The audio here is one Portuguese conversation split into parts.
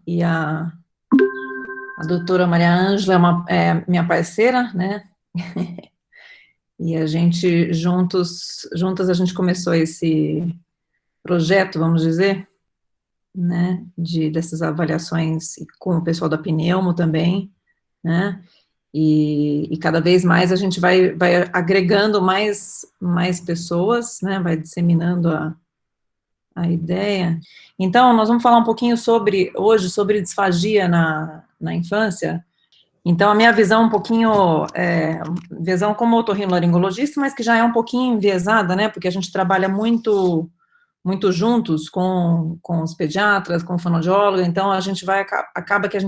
e a doutora Maria Ângela é minha parceira, né? E a gente, juntas a gente começou esse projeto, vamos dizer, né, dessas avaliações com o pessoal da Pneumo também, né, e cada vez mais a gente vai agregando mais pessoas, né, vai disseminando a ideia. Então, nós vamos falar um pouquinho hoje sobre disfagia na infância. Então, a minha visão um pouquinho, visão como otorrinolaringologista, mas que já é um pouquinho enviesada, né, porque a gente trabalha muito juntos com os pediatras, com o fonoaudiólogo, então a gente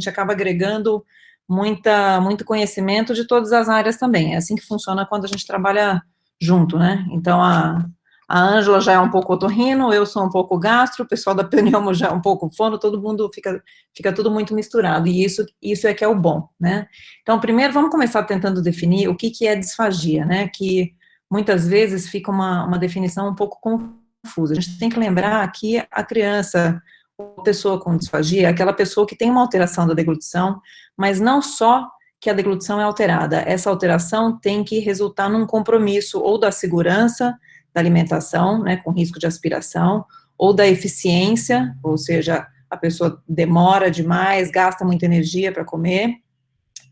acaba agregando muito conhecimento de todas as áreas também, é assim que funciona quando a gente trabalha junto, né, então a Ângela já é um pouco otorrino, eu sou um pouco gastro, o pessoal da pneumo já é um pouco fono, todo mundo fica tudo muito misturado, e isso é que é o bom, né. Então, primeiro, vamos começar tentando definir o que é disfagia, né, que muitas vezes fica uma definição um pouco confusa. A gente tem que lembrar que a criança, ou pessoa com disfagia, é aquela pessoa que tem uma alteração da deglutição, mas não só que a deglutição é alterada, essa alteração tem que resultar num compromisso ou da segurança da alimentação, né, com risco de aspiração, ou da eficiência, ou seja, a pessoa demora demais, gasta muita energia para comer,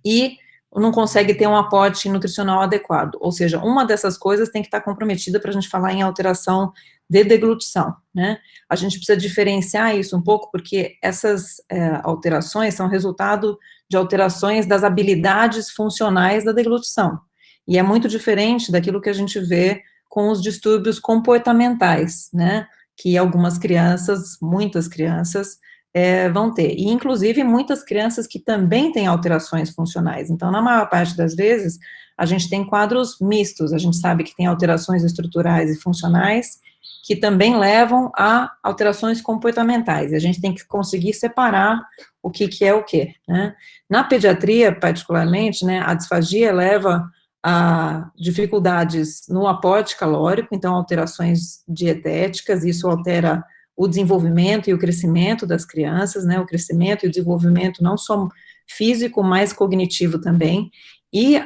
e não consegue ter um aporte nutricional adequado, ou seja, uma dessas coisas tem que estar comprometida para a gente falar em alteração de deglutição, né? A gente precisa diferenciar isso um pouco, porque essas alterações são resultado de alterações das habilidades funcionais da deglutição, e é muito diferente daquilo que a gente vê com os distúrbios comportamentais, né, que algumas crianças, muitas crianças, vão ter, e inclusive muitas crianças que também têm alterações funcionais, então na maior parte das vezes, a gente tem quadros mistos, a gente sabe que tem alterações estruturais e funcionais, que também levam a alterações comportamentais, e a gente tem que conseguir separar o que é o que, né. Na pediatria, particularmente, né, a disfagia leva a dificuldades no aporte calórico, então alterações dietéticas, isso altera o desenvolvimento e o crescimento das crianças, né, o crescimento e o desenvolvimento não só físico, mas cognitivo também, e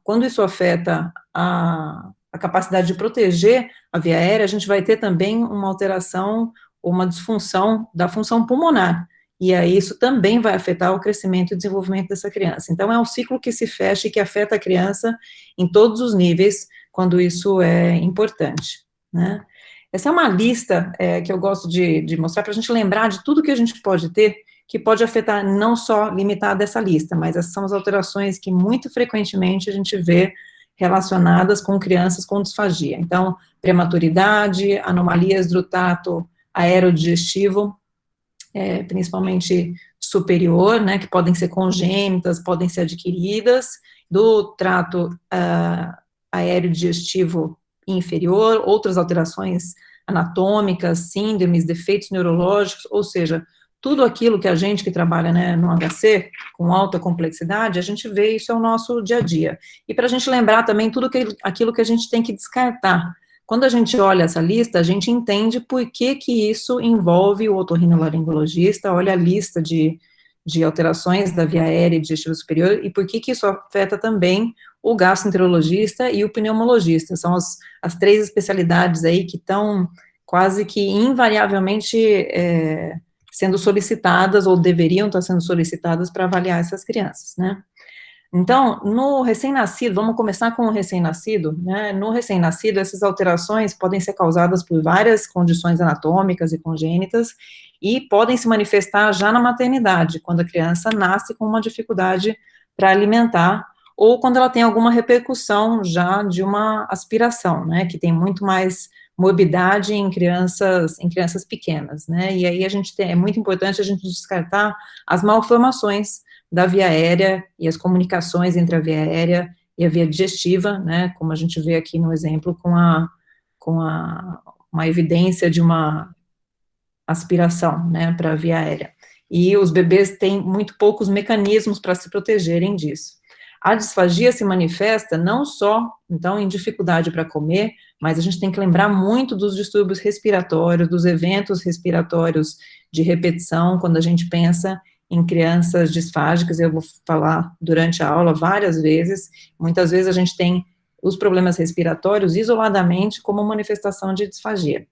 quando isso afeta a capacidade de proteger a via aérea, a gente vai ter também uma alteração, uma disfunção da função pulmonar, e aí isso também vai afetar o crescimento e desenvolvimento dessa criança. Então, é um ciclo que se fecha e que afeta a criança em todos os níveis, quando isso é importante, né. Essa é uma lista que eu gosto de mostrar para a gente lembrar de tudo que a gente pode ter, que pode afetar não só limitada essa lista, mas essas são as alterações que muito frequentemente a gente vê relacionadas com crianças com disfagia. Então, prematuridade, anomalias do trato aerodigestivo, principalmente superior, né, que podem ser congênitas, podem ser adquiridas, do trato aéreo digestivo inferior, outras alterações anatômicas, síndromes, defeitos neurológicos, ou seja, tudo aquilo que a gente que trabalha, né, no HC, com alta complexidade, a gente vê, isso é o nosso dia a dia. E para a gente lembrar também aquilo que a gente tem que descartar. Quando a gente olha essa lista, a gente entende por que isso envolve o otorrinolaringologista, olha a lista de alterações da via aérea e digestiva superior, e por que isso afeta também o gastroenterologista e o pneumologista, são as três especialidades aí que estão quase que invariavelmente sendo solicitadas, ou deveriam estar sendo solicitadas para avaliar essas crianças, né. Então, no recém-nascido, vamos começar com o recém-nascido, né, no recém-nascido, essas alterações podem ser causadas por várias condições anatômicas e congênitas, e podem se manifestar já na maternidade, quando a criança nasce com uma dificuldade para alimentar, ou quando ela tem alguma repercussão já de uma aspiração, né, que tem muito mais morbidade em crianças pequenas, né, e aí é muito importante a gente descartar as malformações da via aérea e as comunicações entre a via aérea e a via digestiva, né, como a gente vê aqui no exemplo com uma evidência de uma aspiração, né, para a via aérea. E os bebês têm muito poucos mecanismos para se protegerem disso. A disfagia se manifesta não só, então, em dificuldade para comer, mas a gente tem que lembrar muito dos distúrbios respiratórios, dos eventos respiratórios de repetição, quando a gente pensa em crianças disfágicas. Eu vou falar durante a aula várias vezes, muitas vezes a gente tem os problemas respiratórios isoladamente como manifestação de disfagia.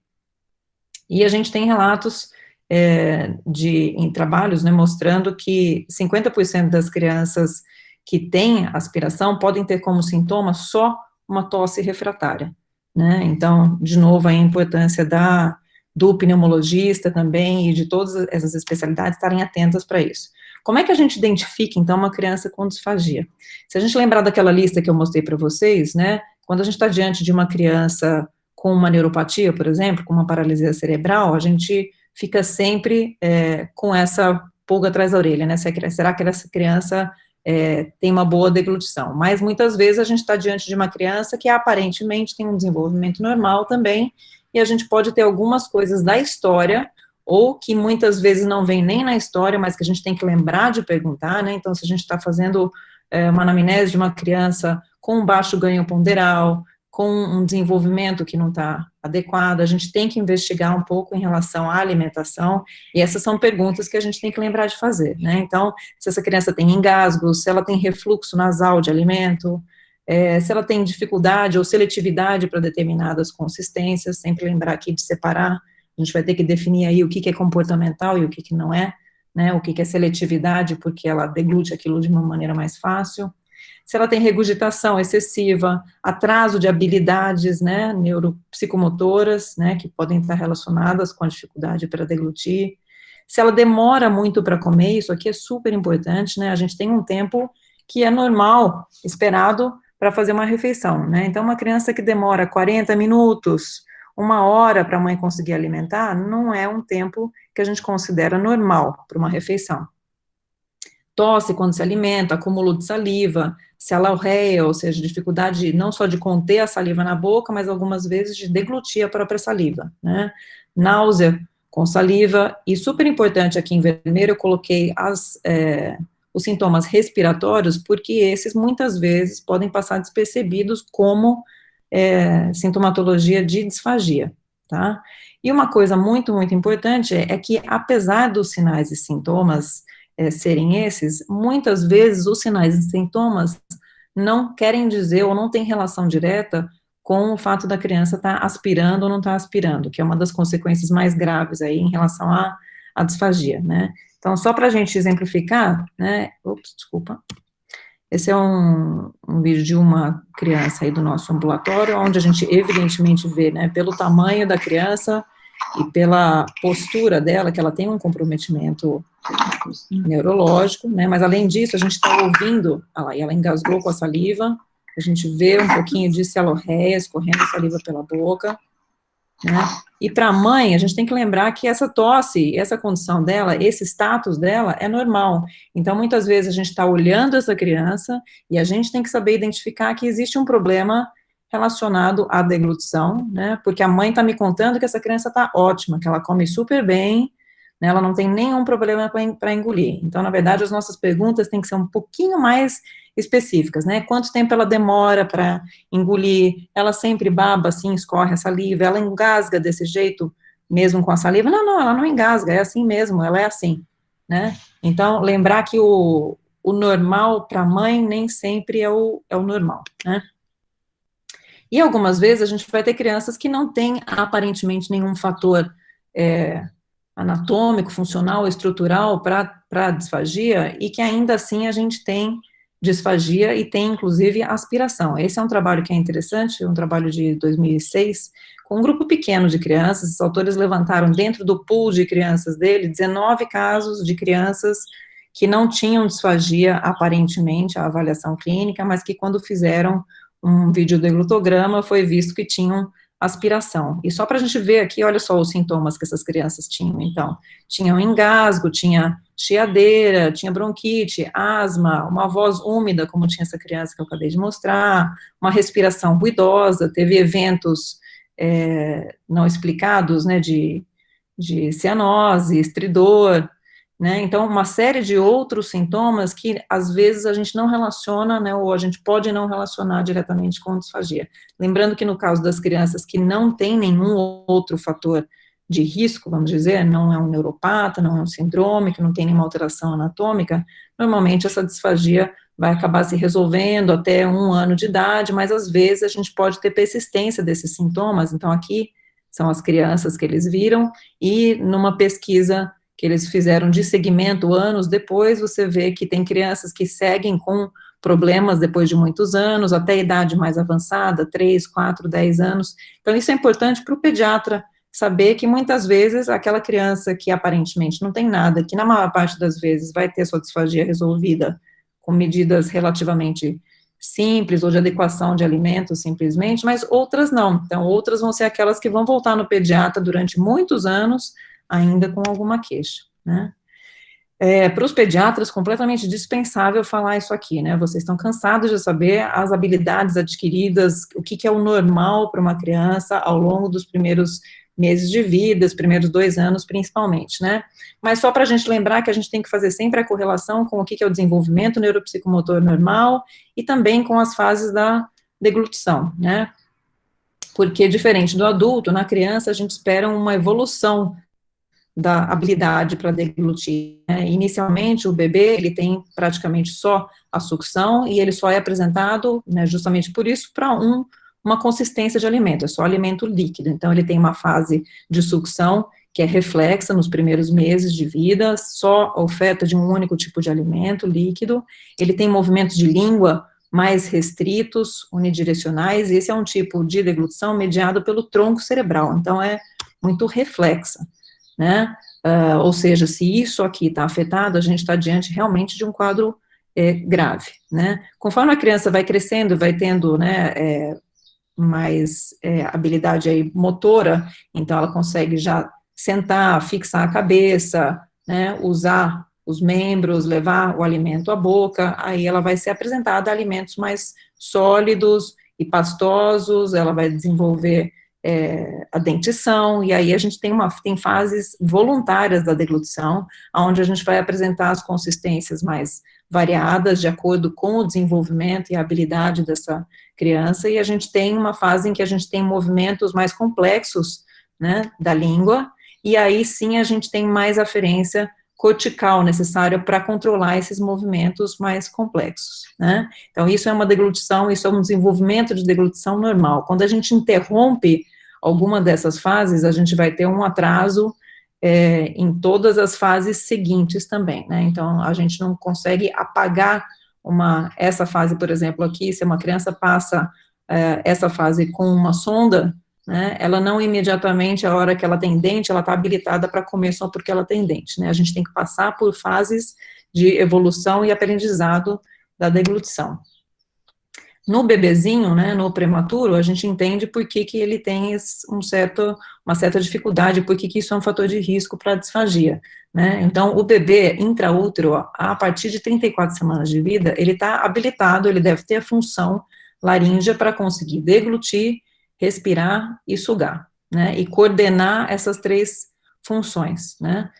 E a gente tem relatos em trabalhos, né, mostrando que 50% das crianças que têm aspiração podem ter como sintoma só uma tosse refratária, né? Então, de novo, a importância do pneumologista também e de todas essas especialidades estarem atentas para isso. Como é que a gente identifica, então, uma criança com disfagia? Se a gente lembrar daquela lista que eu mostrei para vocês, né, quando a gente está diante de uma criança com uma neuropatia, por exemplo, com uma paralisia cerebral, a gente fica sempre com essa pulga atrás da orelha, né? Será que essa criança tem uma boa deglutição? Mas muitas vezes a gente está diante de uma criança que aparentemente tem um desenvolvimento normal também, e a gente pode ter algumas coisas da história, ou que muitas vezes não vem nem na história, mas que a gente tem que lembrar de perguntar, né? Então, se a gente está fazendo uma anamnese de uma criança com um baixo ganho ponderal, com um desenvolvimento que não está adequado, a gente tem que investigar um pouco em relação à alimentação, e essas são perguntas que a gente tem que lembrar de fazer, né? Então, se essa criança tem engasgos, se ela tem refluxo nasal de alimento, se ela tem dificuldade ou seletividade para determinadas consistências, sempre lembrar aqui de separar, a gente vai ter que definir aí o que é comportamental e o que não é, né? O que é seletividade, porque ela deglute aquilo de uma maneira mais fácil. Se ela tem regurgitação excessiva, atraso de habilidades, né, neuropsicomotoras, né, que podem estar relacionadas com a dificuldade para deglutir. Se ela demora muito para comer, isso aqui é super importante, né, a gente tem um tempo que é normal, esperado para fazer uma refeição, né, então uma criança que demora 40 minutos, 1 hora para a mãe conseguir alimentar, não é um tempo que a gente considera normal para uma refeição. Tosse quando se alimenta, acúmulo de saliva, celalreia, ou seja, dificuldade não só de conter a saliva na boca, mas algumas vezes de deglutir a própria saliva, né? Náusea com saliva, e super importante aqui em vermelho, eu coloquei os sintomas respiratórios, porque esses muitas vezes podem passar despercebidos como sintomatologia de disfagia, tá? E uma coisa muito, muito importante é que, apesar dos sinais e sintomas serem esses, muitas vezes os sinais e sintomas não querem dizer ou não têm relação direta com o fato da criança estar aspirando ou não estar aspirando, que é uma das consequências mais graves aí em relação à disfagia, né? Então, só para a gente exemplificar, né, desculpa, esse é um vídeo de uma criança aí do nosso ambulatório, onde a gente evidentemente vê, né, pelo tamanho da criança e pela postura dela, que ela tem um comprometimento neurológico, né, mas além disso, a gente está ouvindo, e ela engasgou com a saliva, a gente vê um pouquinho de celorreia, escorrendo saliva pela boca, né, e para a mãe, a gente tem que lembrar que essa tosse, essa condição dela, esse status dela é normal, então muitas vezes a gente está olhando essa criança, e a gente tem que saber identificar que existe um problema relacionado à deglutição, né, porque a mãe está me contando que essa criança está ótima, que ela come super bem, né, ela não tem nenhum problema para engolir. Então, na verdade, as nossas perguntas têm que ser um pouquinho mais específicas, né, quanto tempo ela demora para engolir, ela sempre baba assim, escorre a saliva, ela engasga desse jeito, mesmo com a saliva? Não, ela não engasga, é assim mesmo, ela é assim, né, então, lembrar que o normal para a mãe nem sempre é o normal, né. E algumas vezes a gente vai ter crianças que não têm aparentemente nenhum fator anatômico, funcional, estrutural para disfagia, e que ainda assim a gente tem disfagia e tem inclusive aspiração. Esse é um trabalho que é interessante, um trabalho de 2006, com um grupo pequeno de crianças. Os autores levantaram dentro do pool de crianças dele 19 casos de crianças que não tinham disfagia aparentemente, a avaliação clínica, mas que quando fizeram um videodeglutograma, foi visto que tinham aspiração. E só para a gente ver aqui, olha só os sintomas que essas crianças tinham, então. Tinham engasgo, tinha chiadeira, tinha bronquite, asma, uma voz úmida, como tinha essa criança que eu acabei de mostrar, uma respiração ruidosa, teve eventos não explicados, né, de cianose, estridor, né? Então, uma série de outros sintomas que, às vezes, a gente não relaciona, né, ou a gente pode não relacionar diretamente com disfagia. Lembrando que, no caso das crianças que não têm nenhum outro fator de risco, vamos dizer, não é um neuropata, não é um sindrome, que não tem nenhuma alteração anatômica, normalmente essa disfagia vai acabar se resolvendo até 1 ano de idade, mas, às vezes, a gente pode ter persistência desses sintomas. Então, aqui são as crianças que eles viram, e numa pesquisa que eles fizeram de seguimento anos depois, você vê que tem crianças que seguem com problemas depois de muitos anos, até a idade mais avançada, 3, 4, 10 anos. Então, isso é importante para o pediatra saber que, muitas vezes, aquela criança que aparentemente não tem nada, que na maior parte das vezes vai ter sua disfagia resolvida com medidas relativamente simples, ou de adequação de alimentos, simplesmente, mas outras não. Então, outras vão ser aquelas que vão voltar no pediatra durante muitos anos, ainda com alguma queixa, né? Para os pediatras, completamente dispensável falar isso aqui, né? Vocês estão cansados de saber as habilidades adquiridas, o que é o normal para uma criança ao longo dos primeiros meses de vida, os primeiros 2 anos, principalmente, né? Mas só para a gente lembrar que a gente tem que fazer sempre a correlação com o que é o desenvolvimento neuropsicomotor normal e também com as fases da deglutição, né? Porque, diferente do adulto, na criança a gente espera uma evolução da habilidade para deglutir, né? Inicialmente, o bebê, ele tem praticamente só a sucção, e ele só é apresentado, né, justamente por isso, para uma consistência de alimento, é só alimento líquido. Então, ele tem uma fase de sucção, que é reflexa nos primeiros meses de vida, só oferta de um único tipo de alimento líquido. Ele tem movimentos de língua mais restritos, unidirecionais, e esse é um tipo de deglutição mediado pelo tronco cerebral, então é muito reflexa, né? Ou seja, se isso aqui está afetado, a gente está diante realmente de um quadro grave, né? Conforme a criança vai crescendo, vai tendo, né, mais habilidade aí motora, então ela consegue já sentar, fixar a cabeça, né, usar os membros, levar o alimento à boca, aí ela vai ser apresentada a alimentos mais sólidos e pastosos, ela vai desenvolver a dentição, e aí a gente tem fases voluntárias da deglutição, onde a gente vai apresentar as consistências mais variadas, de acordo com o desenvolvimento e a habilidade dessa criança, e a gente tem uma fase em que a gente tem movimentos mais complexos, né, da língua, e aí sim a gente tem mais aferência cortical necessária para controlar esses movimentos mais complexos, né? Então, isso é uma deglutição, isso é um desenvolvimento de deglutição normal. Quando a gente interrompe alguma dessas fases, a gente vai ter um atraso em todas as fases seguintes também, né? Então, a gente não consegue apagar essa fase, por exemplo, aqui, se uma criança passa essa fase com uma sonda, né, ela não imediatamente, a hora que ela tem dente, ela está habilitada para comer só porque ela tem dente, né? A gente tem que passar por fases de evolução e aprendizado da deglutição. No bebezinho, né, no prematuro, a gente entende por que ele tem uma certa dificuldade, por que isso é um fator de risco para a disfagia, né? Então, o bebê intraútero, a partir de 34 semanas de vida, ele está habilitado, ele deve ter a função laríngea para conseguir deglutir, respirar e sugar, né? E coordenar essas 3 funções, né?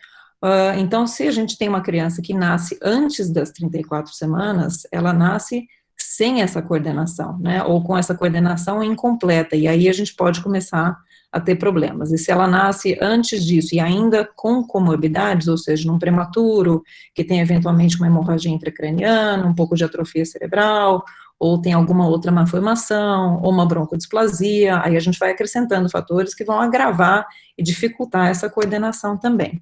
Então, se a gente tem uma criança que nasce antes das 34 semanas, ela nasce sem essa coordenação, né, ou com essa coordenação incompleta, e aí a gente pode começar a ter problemas. E se ela nasce antes disso e ainda com comorbidades, ou seja, num prematuro, que tem eventualmente uma hemorragia intracraniana, um pouco de atrofia cerebral, ou tem alguma outra malformação, ou uma broncodisplasia, aí a gente vai acrescentando fatores que vão agravar e dificultar essa coordenação também.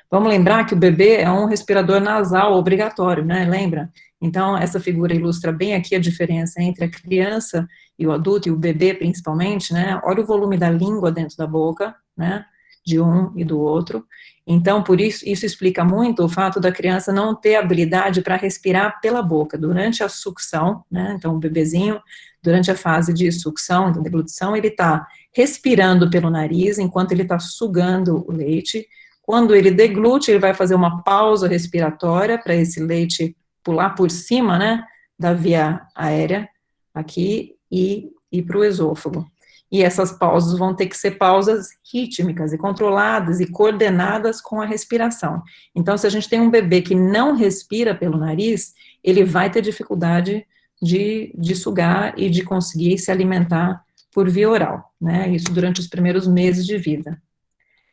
Vamos lembrar que o bebê é um respirador nasal obrigatório, né, lembra? Então, essa figura ilustra bem aqui a diferença entre a criança e o adulto, e o bebê principalmente, né? Olha o volume da língua dentro da boca, né, de um e do outro. Então, por isso explica muito o fato da criança não ter habilidade para respirar pela boca durante a sucção, né? Então, o bebezinho, durante a fase de sucção, da deglutição, ele está respirando pelo nariz enquanto ele está sugando o leite. Quando ele deglute, ele vai fazer uma pausa respiratória para esse leite pular por cima, né, da via aérea, aqui, e ir para o esôfago. e essas pausas vão ter que ser pausas rítmicas e controladas e coordenadas com a respiração. Então, se a gente tem um bebê que não respira pelo nariz, ele vai ter dificuldade de sugar e de conseguir se alimentar por via oral, né, isso durante os primeiros meses de vida.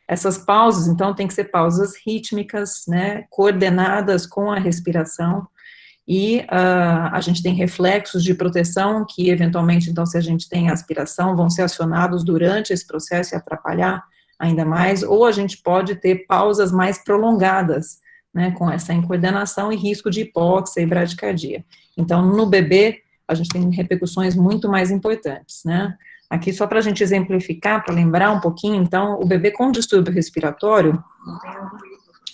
Essas pausas, então, tem que ser pausas rítmicas, né, coordenadas com a respiração, e a gente tem reflexos de proteção que, eventualmente, então, se a gente tem aspiração, vão ser acionados durante esse processo e atrapalhar ainda mais, ou a gente pode ter pausas mais prolongadas, né, com essa incoordenação e risco de hipóxia e bradicardia. Então, no bebê, a gente tem repercussões muito mais importantes, né. Aqui, só para a gente exemplificar, para lembrar um pouquinho, então, o bebê com distúrbio respiratório,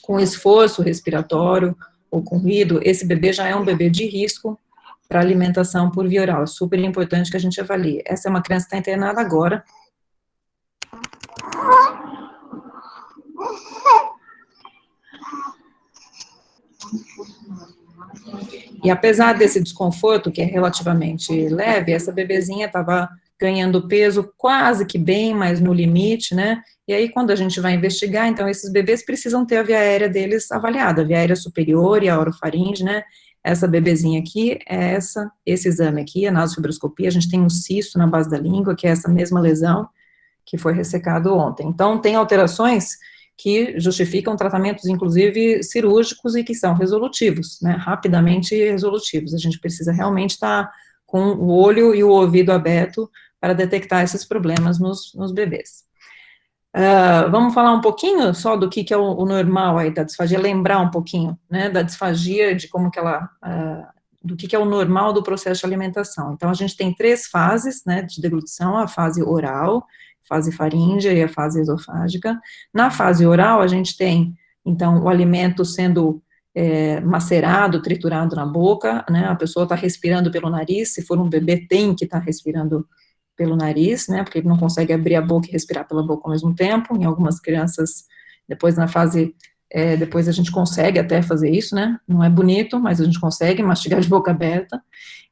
com esforço respiratório, ou com ruído, esse bebê já é um bebê de risco para alimentação por via oral. É super importante que a gente avalie. Essa é uma criança que está internada agora. E apesar desse desconforto, que é relativamente leve, essa bebezinha estava ganhando peso quase que bem, mas no limite, né? E aí, quando a gente vai investigar, então, esses bebês precisam ter a via aérea deles avaliada, a via aérea superior e a orofaringe, né? Essa bebezinha aqui é esse exame aqui, a nasofibroscopia, a gente tem um cisto na base da língua, que é essa mesma lesão que foi ressecado ontem. Então, tem alterações que justificam tratamentos, inclusive, cirúrgicos e que são resolutivos, né? Rapidamente resolutivos. A gente precisa realmente estar com o olho e o ouvido aberto para detectar esses problemas nos bebês. Vamos falar um pouquinho só do que é o normal aí da disfagia, lembrar um pouquinho, né, da disfagia, de como que ela, do que é o normal do processo de alimentação. Então, a gente tem 3 fases, né, de deglutição, a fase oral, fase faríngea e a fase esofágica. Na fase oral, a gente tem, então, o alimento sendo macerado, triturado na boca, né, a pessoa está respirando pelo nariz, se for um bebê, tem que estar respirando pelo nariz, né, porque ele não consegue abrir a boca e respirar pela boca ao mesmo tempo. Em algumas crianças, depois na fase, depois a gente consegue até fazer isso, né, não é bonito, mas a gente consegue mastigar de boca aberta.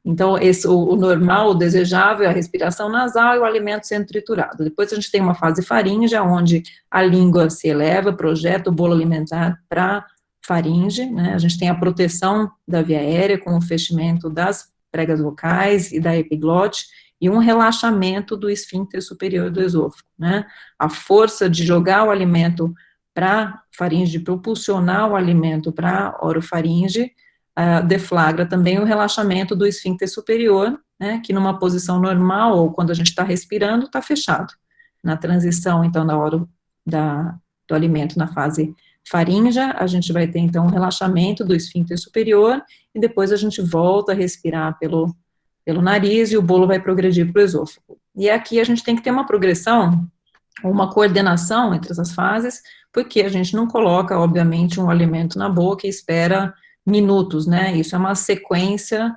Então, o normal, o desejável é a respiração nasal e o alimento sendo triturado. Depois a gente tem uma fase faríngea, onde a língua se eleva, projeta o bolo alimentar para faringe, né, a gente tem a proteção da via aérea com o fechamento das pregas vocais e da epiglote, e um relaxamento do esfíncter superior do esôfago, né, a força de jogar o alimento para a faringe, de propulsionar o alimento para a orofaringe, deflagra também o relaxamento do esfíncter superior, né, que numa posição normal, ou quando a gente está respirando, está fechado. Na transição, então, na hora do alimento na fase faríngea, a gente vai ter, então, um relaxamento do esfíncter superior, e depois a gente volta a respirar pelo nariz, e o bolo vai progredir para o esôfago. E aqui a gente tem que ter uma progressão, uma coordenação entre essas fases, porque a gente não coloca, obviamente, um alimento na boca e espera minutos, né, isso é uma sequência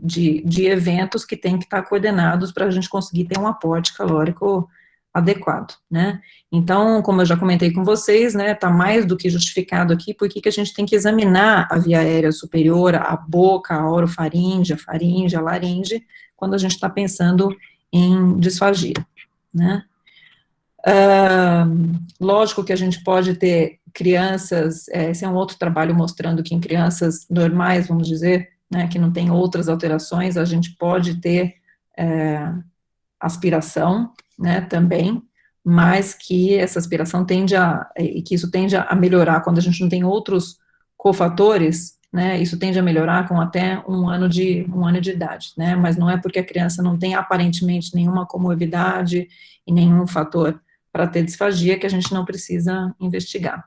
de eventos que tem que estar coordenados para a gente conseguir ter um aporte calórico adequado, né. Então, como eu já comentei com vocês, né, está mais do que justificado aqui, porque que a gente tem que examinar a via aérea superior, a boca, a orofaringe, a faringe, a laringe, quando a gente está pensando em disfagia, né. Lógico que a gente pode ter crianças, esse é um outro trabalho mostrando que em crianças normais, vamos dizer, né, que não tem outras alterações, a gente pode ter aspiração, né, também, mas que essa aspiração e que isso tende a melhorar quando a gente não tem outros cofatores, né, isso tende a melhorar com até um ano de idade, né, mas não é porque a criança não tem aparentemente nenhuma comorbidade e nenhum fator para ter disfagia que a gente não precisa investigar.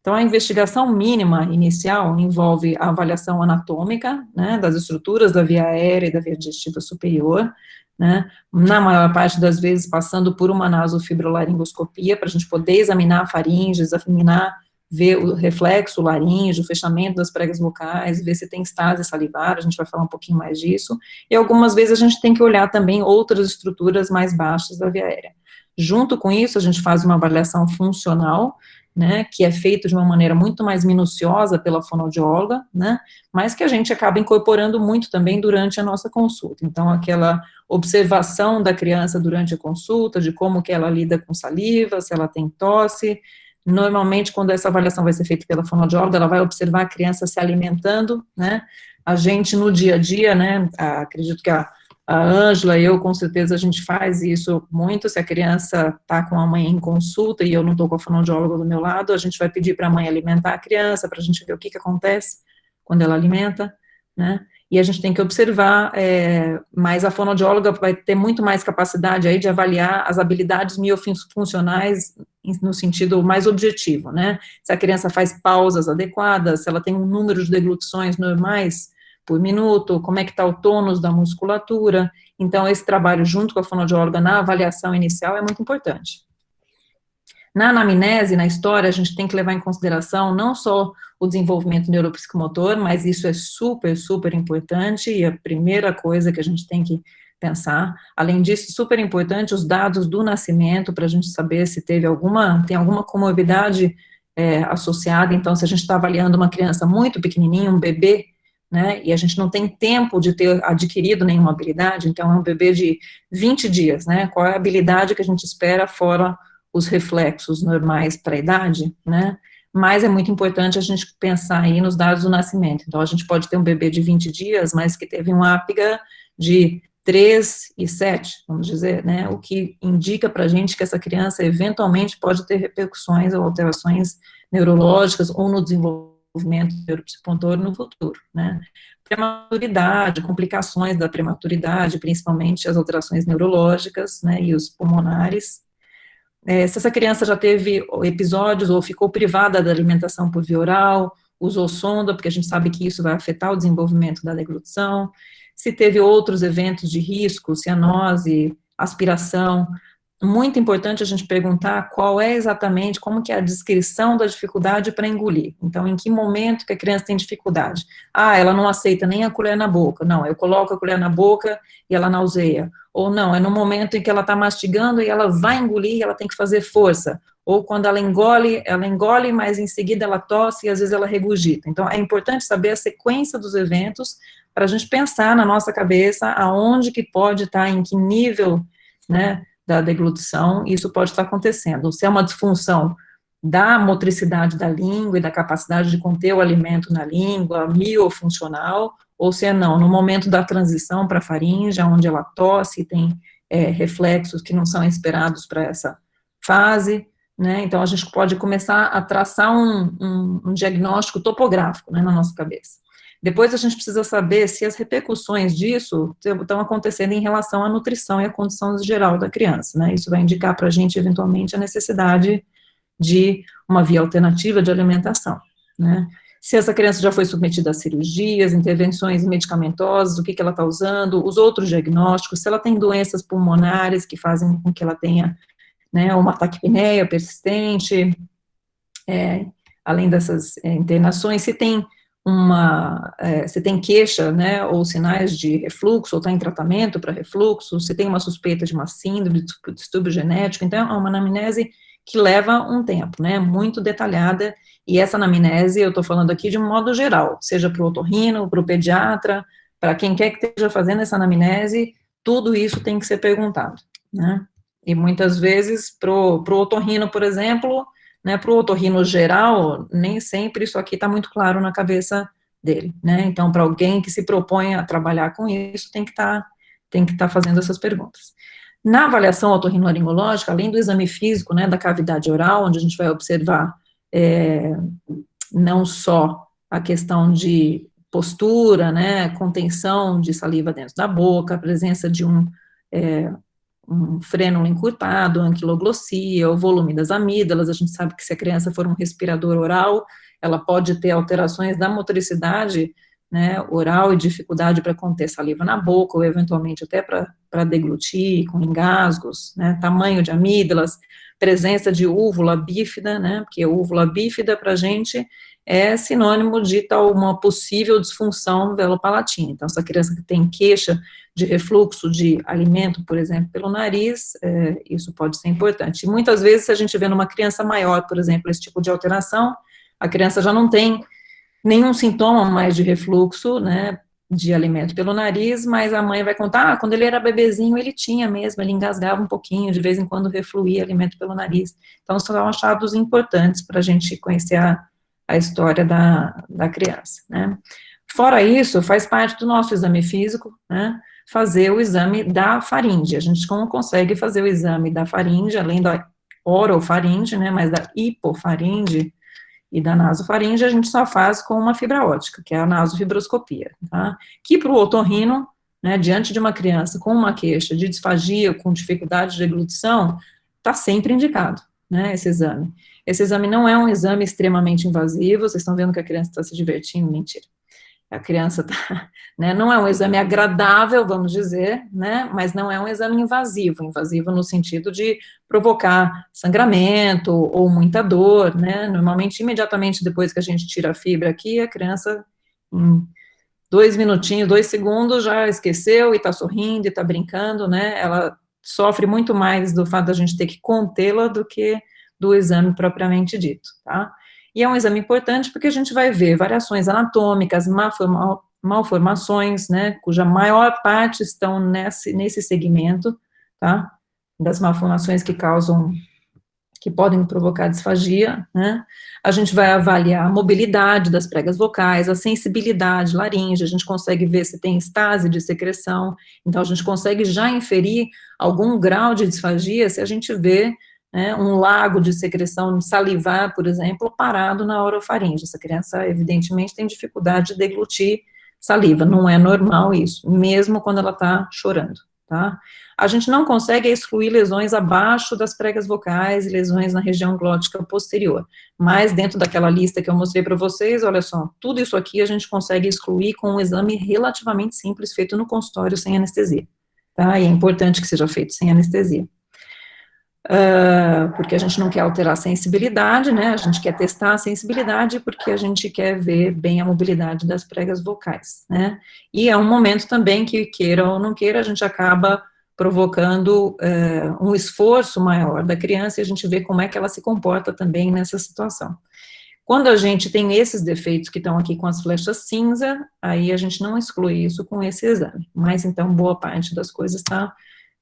Então, a investigação mínima inicial envolve a avaliação anatômica, né, das estruturas da via aérea e da via digestiva superior, né, na maior parte das vezes passando por uma nasofibrolaringoscopia, para a gente poder examinar a faringe, examinar, ver o reflexo laríngeo, o fechamento das pregas vocais, ver se tem estase salivar, a gente vai falar um pouquinho mais disso, e algumas vezes a gente tem que olhar também outras estruturas mais baixas da via aérea. Junto com isso, a gente faz uma avaliação funcional, né, que é feito de uma maneira muito mais minuciosa pela fonoaudióloga, né, mas que a gente acaba incorporando muito também durante a nossa consulta. Então, aquela observação da criança durante a consulta, de como que ela lida com saliva, se ela tem tosse. Normalmente, quando essa avaliação vai ser feita pela fonoaudióloga, ela vai observar a criança se alimentando, né, a gente no dia a dia, né, acredito que a Ângela e eu, com certeza, a gente faz isso muito. Se a criança está com a mãe em consulta e eu não estou com a fonoaudióloga do meu lado, a gente vai pedir para a mãe alimentar a criança, para a gente ver o que acontece quando ela alimenta, né? E a gente tem que observar, mas a fonoaudióloga vai ter muito mais capacidade aí de avaliar as habilidades miofuncionais no sentido mais objetivo, né? Se a criança faz pausas adequadas, se ela tem um número de deglutições normais por minuto, como é que está o tônus da musculatura. Então, esse trabalho junto com a fonoaudióloga na avaliação inicial é muito importante. Na anamnese, na história, a gente tem que levar em consideração não só o desenvolvimento neuropsicomotor, mas isso é super, super importante, e a primeira coisa que a gente tem que pensar. Além disso, super importante os dados do nascimento, para a gente saber se tem alguma comorbidade associada. Então, se a gente está avaliando uma criança muito pequenininha, um bebê, né, e a gente não tem tempo de ter adquirido nenhuma habilidade, então é um bebê de 20 dias, né, qual é a habilidade que a gente espera fora os reflexos normais para a idade, né, mas é muito importante a gente pensar aí nos dados do nascimento. Então, a gente pode ter um bebê de 20 dias, mas que teve um APGA de 3 e 7, vamos dizer, né, o que indica para a gente que essa criança eventualmente pode ter repercussões ou alterações neurológicas ou no desenvolvimento neuropsicomotor no futuro, né. Prematuridade, complicações da prematuridade, principalmente as alterações neurológicas, né, e os pulmonares. Se essa criança já teve episódios ou ficou privada da alimentação por via oral, usou sonda, porque a gente sabe que isso vai afetar o desenvolvimento da deglutição, se teve outros eventos de risco, cianose, aspiração. Muito importante a gente perguntar qual é exatamente, como que é a descrição da dificuldade para engolir. Então, em que momento que a criança tem dificuldade? Ela não aceita nem a colher na boca. Não, eu coloco a colher na boca e ela nauseia. Ou não, é no momento em que ela está mastigando e ela vai engolir e ela tem que fazer força. Ou quando ela engole, mas em seguida ela tosse e às vezes ela regurgita. Então, é importante saber a sequência dos eventos para a gente pensar na nossa cabeça aonde que pode estar, em que nível, né, da deglutição, isso pode estar acontecendo. Se é uma disfunção da motricidade da língua e da capacidade de conter o alimento na língua, miofuncional, ou se é não, no momento da transição para a faringe, onde ela tosse e tem reflexos que não são esperados para essa fase, né, então a gente pode começar a traçar um diagnóstico topográfico, né, na nossa cabeça. Depois a gente precisa saber se as repercussões disso estão acontecendo em relação à nutrição e à condição geral da criança, né, isso vai indicar para a gente, eventualmente, a necessidade de uma via alternativa de alimentação, né. Se essa criança já foi submetida a cirurgias, intervenções medicamentosas, o que ela está usando, os outros diagnósticos, se ela tem doenças pulmonares que fazem com que ela tenha, né, uma taquipneia persistente, além dessas internações, se tem queixa, né, ou sinais de refluxo, ou está em tratamento para refluxo, se tem uma suspeita de uma síndrome, de distúrbio genético, então é uma anamnese que leva um tempo, né, muito detalhada, e essa anamnese, eu estou falando aqui de um modo geral, seja para o otorrino, para o pediatra, para quem quer que esteja fazendo essa anamnese, tudo isso tem que ser perguntado, né, e muitas vezes, para o otorrino, por exemplo, né, para o otorrino geral, nem sempre isso aqui está muito claro na cabeça dele, né, então, para alguém que se propõe a trabalhar com isso, tem que estar fazendo essas perguntas. Na avaliação otorrinolaringológica, além do exame físico, né, da cavidade oral, onde a gente vai observar não só a questão de postura, né, contenção de saliva dentro da boca, a presença de um frênulo encurtado, anquiloglossia, o volume das amígdalas, a gente sabe que se a criança for um respirador oral, ela pode ter alterações da motricidade né, oral e dificuldade para conter saliva na boca, ou eventualmente até para deglutir, com engasgos, né, tamanho de amígdalas, presença de úvula bífida, né, porque úvula bífida para a gente é sinônimo de uma possível disfunção velopalatina. Então, essa criança que tem queixa de refluxo de alimento, por exemplo, pelo nariz, isso pode ser importante. E muitas vezes, se a gente vê numa criança maior, por exemplo, esse tipo de alteração, a criança já não tem nenhum sintoma mais de refluxo, né, de alimento pelo nariz, mas a mãe vai contar, quando ele era bebezinho, ele tinha mesmo, ele engasgava um pouquinho, de vez em quando refluía alimento pelo nariz. Então, são achados importantes para a gente conhecer a história da criança, né. Fora isso, faz parte do nosso exame físico, né, fazer o exame da faringe. A gente não consegue fazer o exame da faringe, além da orofaringe, né, mas da hipofaringe e da nasofaringe, a gente só faz com uma fibra óptica, que é a nasofibroscopia, tá? Que para o otorrino, né, diante de uma criança com uma queixa de disfagia, com dificuldade de deglutição, está sempre indicado, né, esse exame. Esse exame não é um exame extremamente invasivo, vocês estão vendo que a criança está se divertindo, mentira. A criança tá, né, não é um exame agradável, vamos dizer, né, mas não é um exame invasivo no sentido de provocar sangramento ou muita dor, né, normalmente, imediatamente depois que a gente tira a fibra aqui, a criança, em 2 minutinhos, 2 segundos, já esqueceu e está sorrindo e está brincando, né, ela sofre muito mais do fato da gente ter que contê-la do que do exame propriamente dito, tá? E é um exame importante porque a gente vai ver variações anatômicas, malformações, né, cuja maior parte estão nesse segmento, tá, das malformações que podem provocar disfagia, né, a gente vai avaliar a mobilidade das pregas vocais, a sensibilidade laríngea, a gente consegue ver se tem estase de secreção, então a gente consegue já inferir algum grau de disfagia se a gente vê, né, um lago de secreção salivar, por exemplo, parado na orofaringe. Essa criança, evidentemente, tem dificuldade de deglutir saliva, não é normal isso, mesmo quando ela está chorando, tá? A gente não consegue excluir lesões abaixo das pregas vocais e lesões na região glótica posterior, mas dentro daquela lista que eu mostrei para vocês, olha só, tudo isso aqui a gente consegue excluir com um exame relativamente simples, feito no consultório sem anestesia, tá? E é importante que seja feito sem anestesia. Porque a gente não quer alterar a sensibilidade, né, a gente quer testar a sensibilidade porque a gente quer ver bem a mobilidade das pregas vocais, né, e é um momento também que, queira ou não queira, a gente acaba provocando um esforço maior da criança e a gente vê como é que ela se comporta também nessa situação. Quando a gente tem esses defeitos que estão aqui com as flechas cinza, aí a gente não exclui isso com esse exame, mas então boa parte das coisas está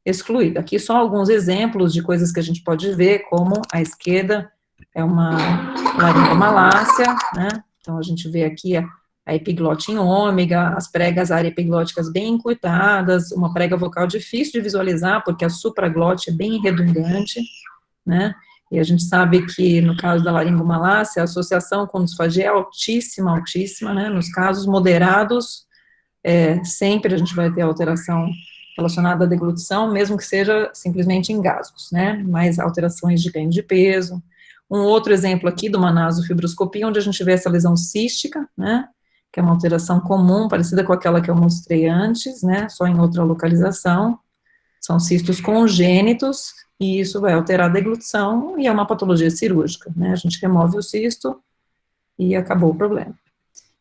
excluída. Aqui só alguns exemplos de coisas que a gente pode ver, como a esquerda é uma laringomalácia, né, então a gente vê aqui a epiglote em ômega, as pregas areoepiglóticas bem encurtadas, uma prega vocal difícil de visualizar, porque a supraglote é bem redundante, né, e a gente sabe que no caso da laringomalácia, a associação com disfagia é altíssima, né, nos casos moderados, sempre a gente vai ter alteração relacionada à deglutição, mesmo que seja simplesmente engasgos, né, mas alterações de ganho de peso. Um outro exemplo aqui de uma nasofibroscopia, onde a gente vê essa lesão cística, né, que é uma alteração comum, parecida com aquela que eu mostrei antes, né, só em outra localização, são cistos congênitos, e isso vai alterar a deglutição, e é uma patologia cirúrgica, né, a gente remove o cisto, e acabou o problema.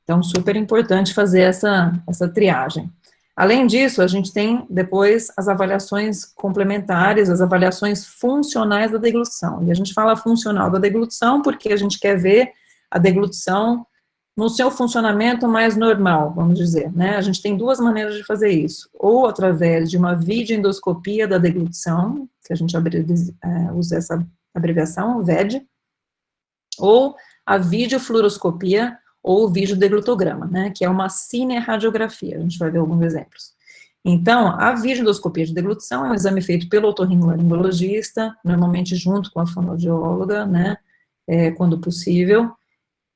Então, super importante fazer essa triagem. Além disso, a gente tem depois as avaliações complementares, as avaliações funcionais da deglutição. E a gente fala funcional da deglutição porque a gente quer ver a deglutição no seu funcionamento mais normal, vamos dizer, né? A gente tem duas maneiras de fazer isso. Ou através de uma videoendoscopia da deglutição, que a gente usa essa abreviação, VED, ou a videofluoroscopia, ou videodeglutograma, né, que é uma cinerradiografia, a gente vai ver alguns exemplos. Então, a videoendoscopia de deglutição é um exame feito pelo otorrinolaringologista, normalmente junto com a fonoaudióloga, né, quando possível,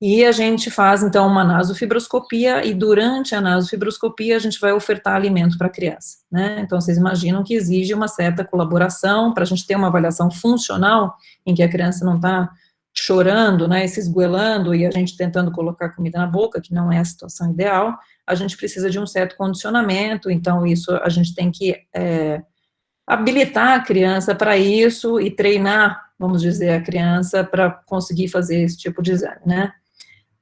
e a gente faz, então, uma nasofibroscopia, e durante a nasofibroscopia a gente vai ofertar alimento para a criança, né, então vocês imaginam que exige uma certa colaboração para a gente ter uma avaliação funcional, em que a criança não está chorando, né, e se esgoelando, e a gente tentando colocar comida na boca, que não é a situação ideal, a gente precisa de um certo condicionamento, então isso a gente tem que habilitar a criança para isso e treinar, vamos dizer, a criança para conseguir fazer esse tipo de exame, né.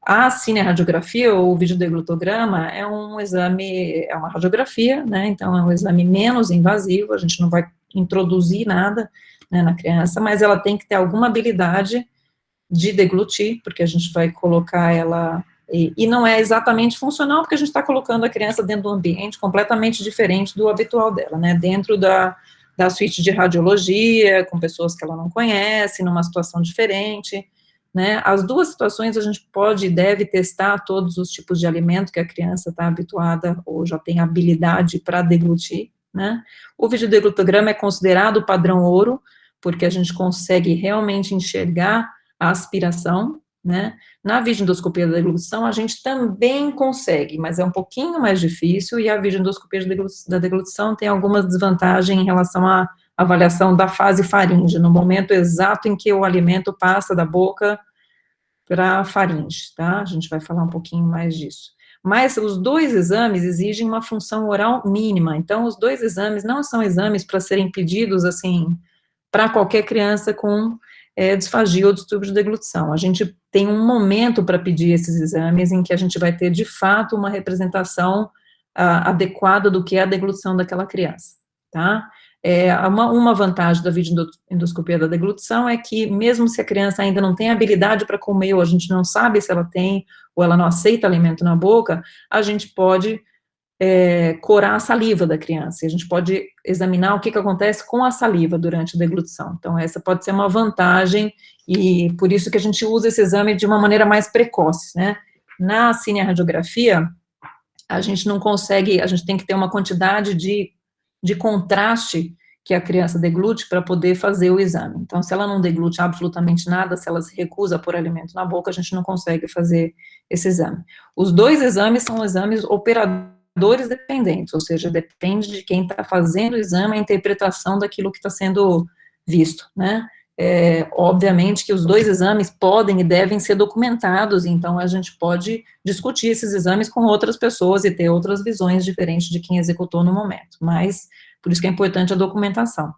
A cinearadiografia, ou videodeglutograma, é um exame, é uma radiografia, né, então é um exame menos invasivo, a gente não vai introduzir nada, né, na criança, mas ela tem que ter alguma habilidade de deglutir, porque a gente vai colocar ela, e não é exatamente funcional, porque a gente está colocando a criança dentro de um ambiente completamente diferente do habitual dela, né, dentro da suíte de radiologia, com pessoas que ela não conhece, numa situação diferente, né, as duas situações a gente pode e deve testar todos os tipos de alimento que a criança está habituada, ou já tem habilidade para deglutir, né, o videodeglutograma é considerado o padrão ouro, porque a gente consegue realmente enxergar a aspiração, né, na videoendoscopia da deglutição a gente também consegue, mas é um pouquinho mais difícil, e a videoendoscopia da deglutição tem algumas desvantagens em relação à avaliação da fase faríngea, no momento exato em que o alimento passa da boca para a faringe, tá, a gente vai falar um pouquinho mais disso. Mas os dois exames exigem uma função oral mínima, então os dois exames não são exames para serem pedidos, assim, para qualquer criança com disfagia ou distúrbio de deglutição. A gente tem um momento para pedir esses exames em que a gente vai ter, de fato, uma representação adequada do que é a deglutição daquela criança, tá? Uma vantagem da videoendoscopia da deglutição é que, mesmo se a criança ainda não tem habilidade para comer, ou a gente não sabe se ela tem, ou ela não aceita alimento na boca, a gente pode corar a saliva da criança, e a gente pode examinar o que acontece com a saliva durante a deglutição. Então, essa pode ser uma vantagem, e por isso que a gente usa esse exame de uma maneira mais precoce, né. Na cinearadiografia, a gente não consegue, a gente tem que ter uma quantidade de contraste que a criança deglute para poder fazer o exame. Então, se ela não deglute absolutamente nada, se ela se recusa a pôr alimento na boca, a gente não consegue fazer esse exame. Os dois exames são exames operadores dependentes, ou seja, depende de quem está fazendo o exame, a interpretação daquilo que está sendo visto, né. Obviamente que os dois exames podem e devem ser documentados, então a gente pode discutir esses exames com outras pessoas e ter outras visões diferentes de quem executou no momento, mas por isso que é importante a documentação.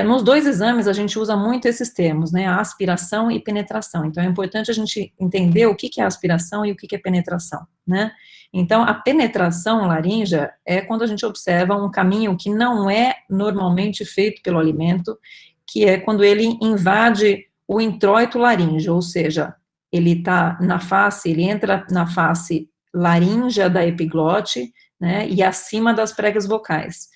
Nos dois exames, a gente usa muito esses termos, né, aspiração e penetração, então é importante a gente entender o que é aspiração e o que é penetração, né. Então, a penetração laríngea é quando a gente observa um caminho que não é normalmente feito pelo alimento, que é quando ele invade o introito laríngeo, ou seja, ele está na face, ele entra na face laríngea da epiglote, né, e acima das pregas vocais.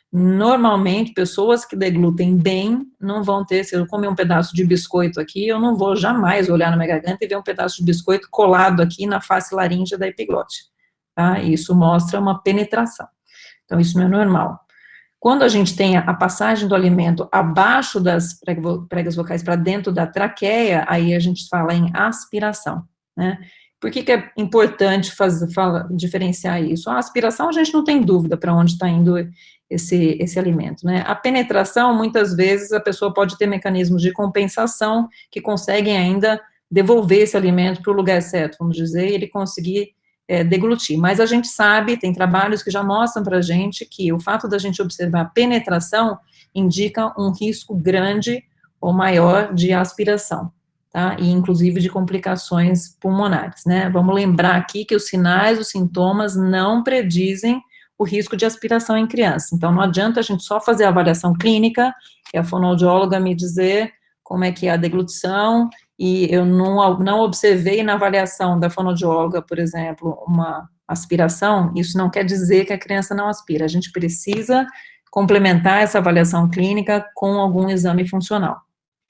Normalmente, pessoas que deglutem bem não vão ter, se eu comer um pedaço de biscoito aqui, eu não vou jamais olhar na minha garganta e ver um pedaço de biscoito colado aqui na face laríngea da epiglote, tá? Isso mostra uma penetração. Então, isso não é normal. Quando a gente tem a passagem do alimento abaixo das pregas vocais para dentro da traqueia, aí a gente fala em aspiração, né? Por que é importante diferenciar isso? A aspiração, a gente não tem dúvida para onde está indo esse alimento, né? A penetração, muitas vezes, a pessoa pode ter mecanismos de compensação que conseguem ainda devolver esse alimento para o lugar certo, vamos dizer, e ele conseguir deglutir, mas a gente sabe, tem trabalhos que já mostram para a gente que o fato da gente observar a penetração indica um risco grande ou maior de aspiração, tá, e inclusive de complicações pulmonares, né, vamos lembrar aqui que os sinais, os sintomas não predizem o risco de aspiração em criança, então não adianta a gente só fazer a avaliação clínica, que é a fonoaudióloga me dizer como é que é a deglutição, e eu não observei na avaliação da fonoaudióloga, por exemplo, uma aspiração, isso não quer dizer que a criança não aspira, a gente precisa complementar essa avaliação clínica com algum exame funcional,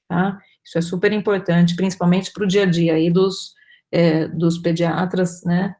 tá? Isso é super importante, principalmente para o dia a dia aí dos pediatras, né,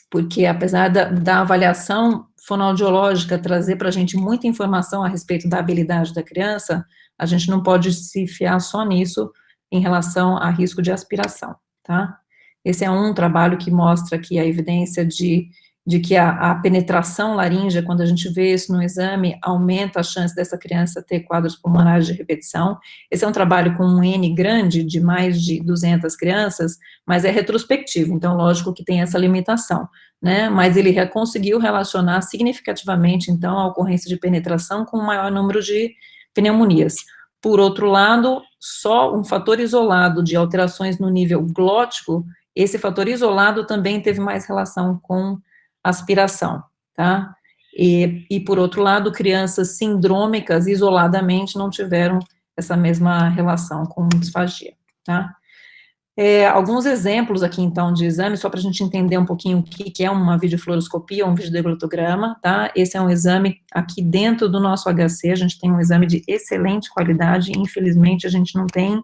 porque apesar da avaliação fonoaudiológica trazer para a gente muita informação a respeito da habilidade da criança, a gente não pode se fiar só nisso em relação a risco de aspiração, tá? Esse é um trabalho que mostra aqui a evidência de de que a penetração laríngea, quando a gente vê isso no exame, aumenta a chance dessa criança ter quadros pulmonares de repetição. Esse é um trabalho com um N grande, de mais de 200 crianças, mas é retrospectivo, então, lógico que tem essa limitação, né, mas ele conseguiu relacionar significativamente, então, a ocorrência de penetração com o maior número de pneumonias. Por outro lado, só um fator isolado de alterações no nível glótico, esse fator isolado também teve mais relação com aspiração, tá? E por outro lado, crianças sindrômicas, isoladamente, não tiveram essa mesma relação com disfagia, tá? Alguns exemplos aqui, então, de exame, só para a gente entender um pouquinho o que é uma videofluoroscopia ou um videodeglutograma, tá? Esse é um exame aqui dentro do nosso HC, a gente tem um exame de excelente qualidade, infelizmente a gente não tem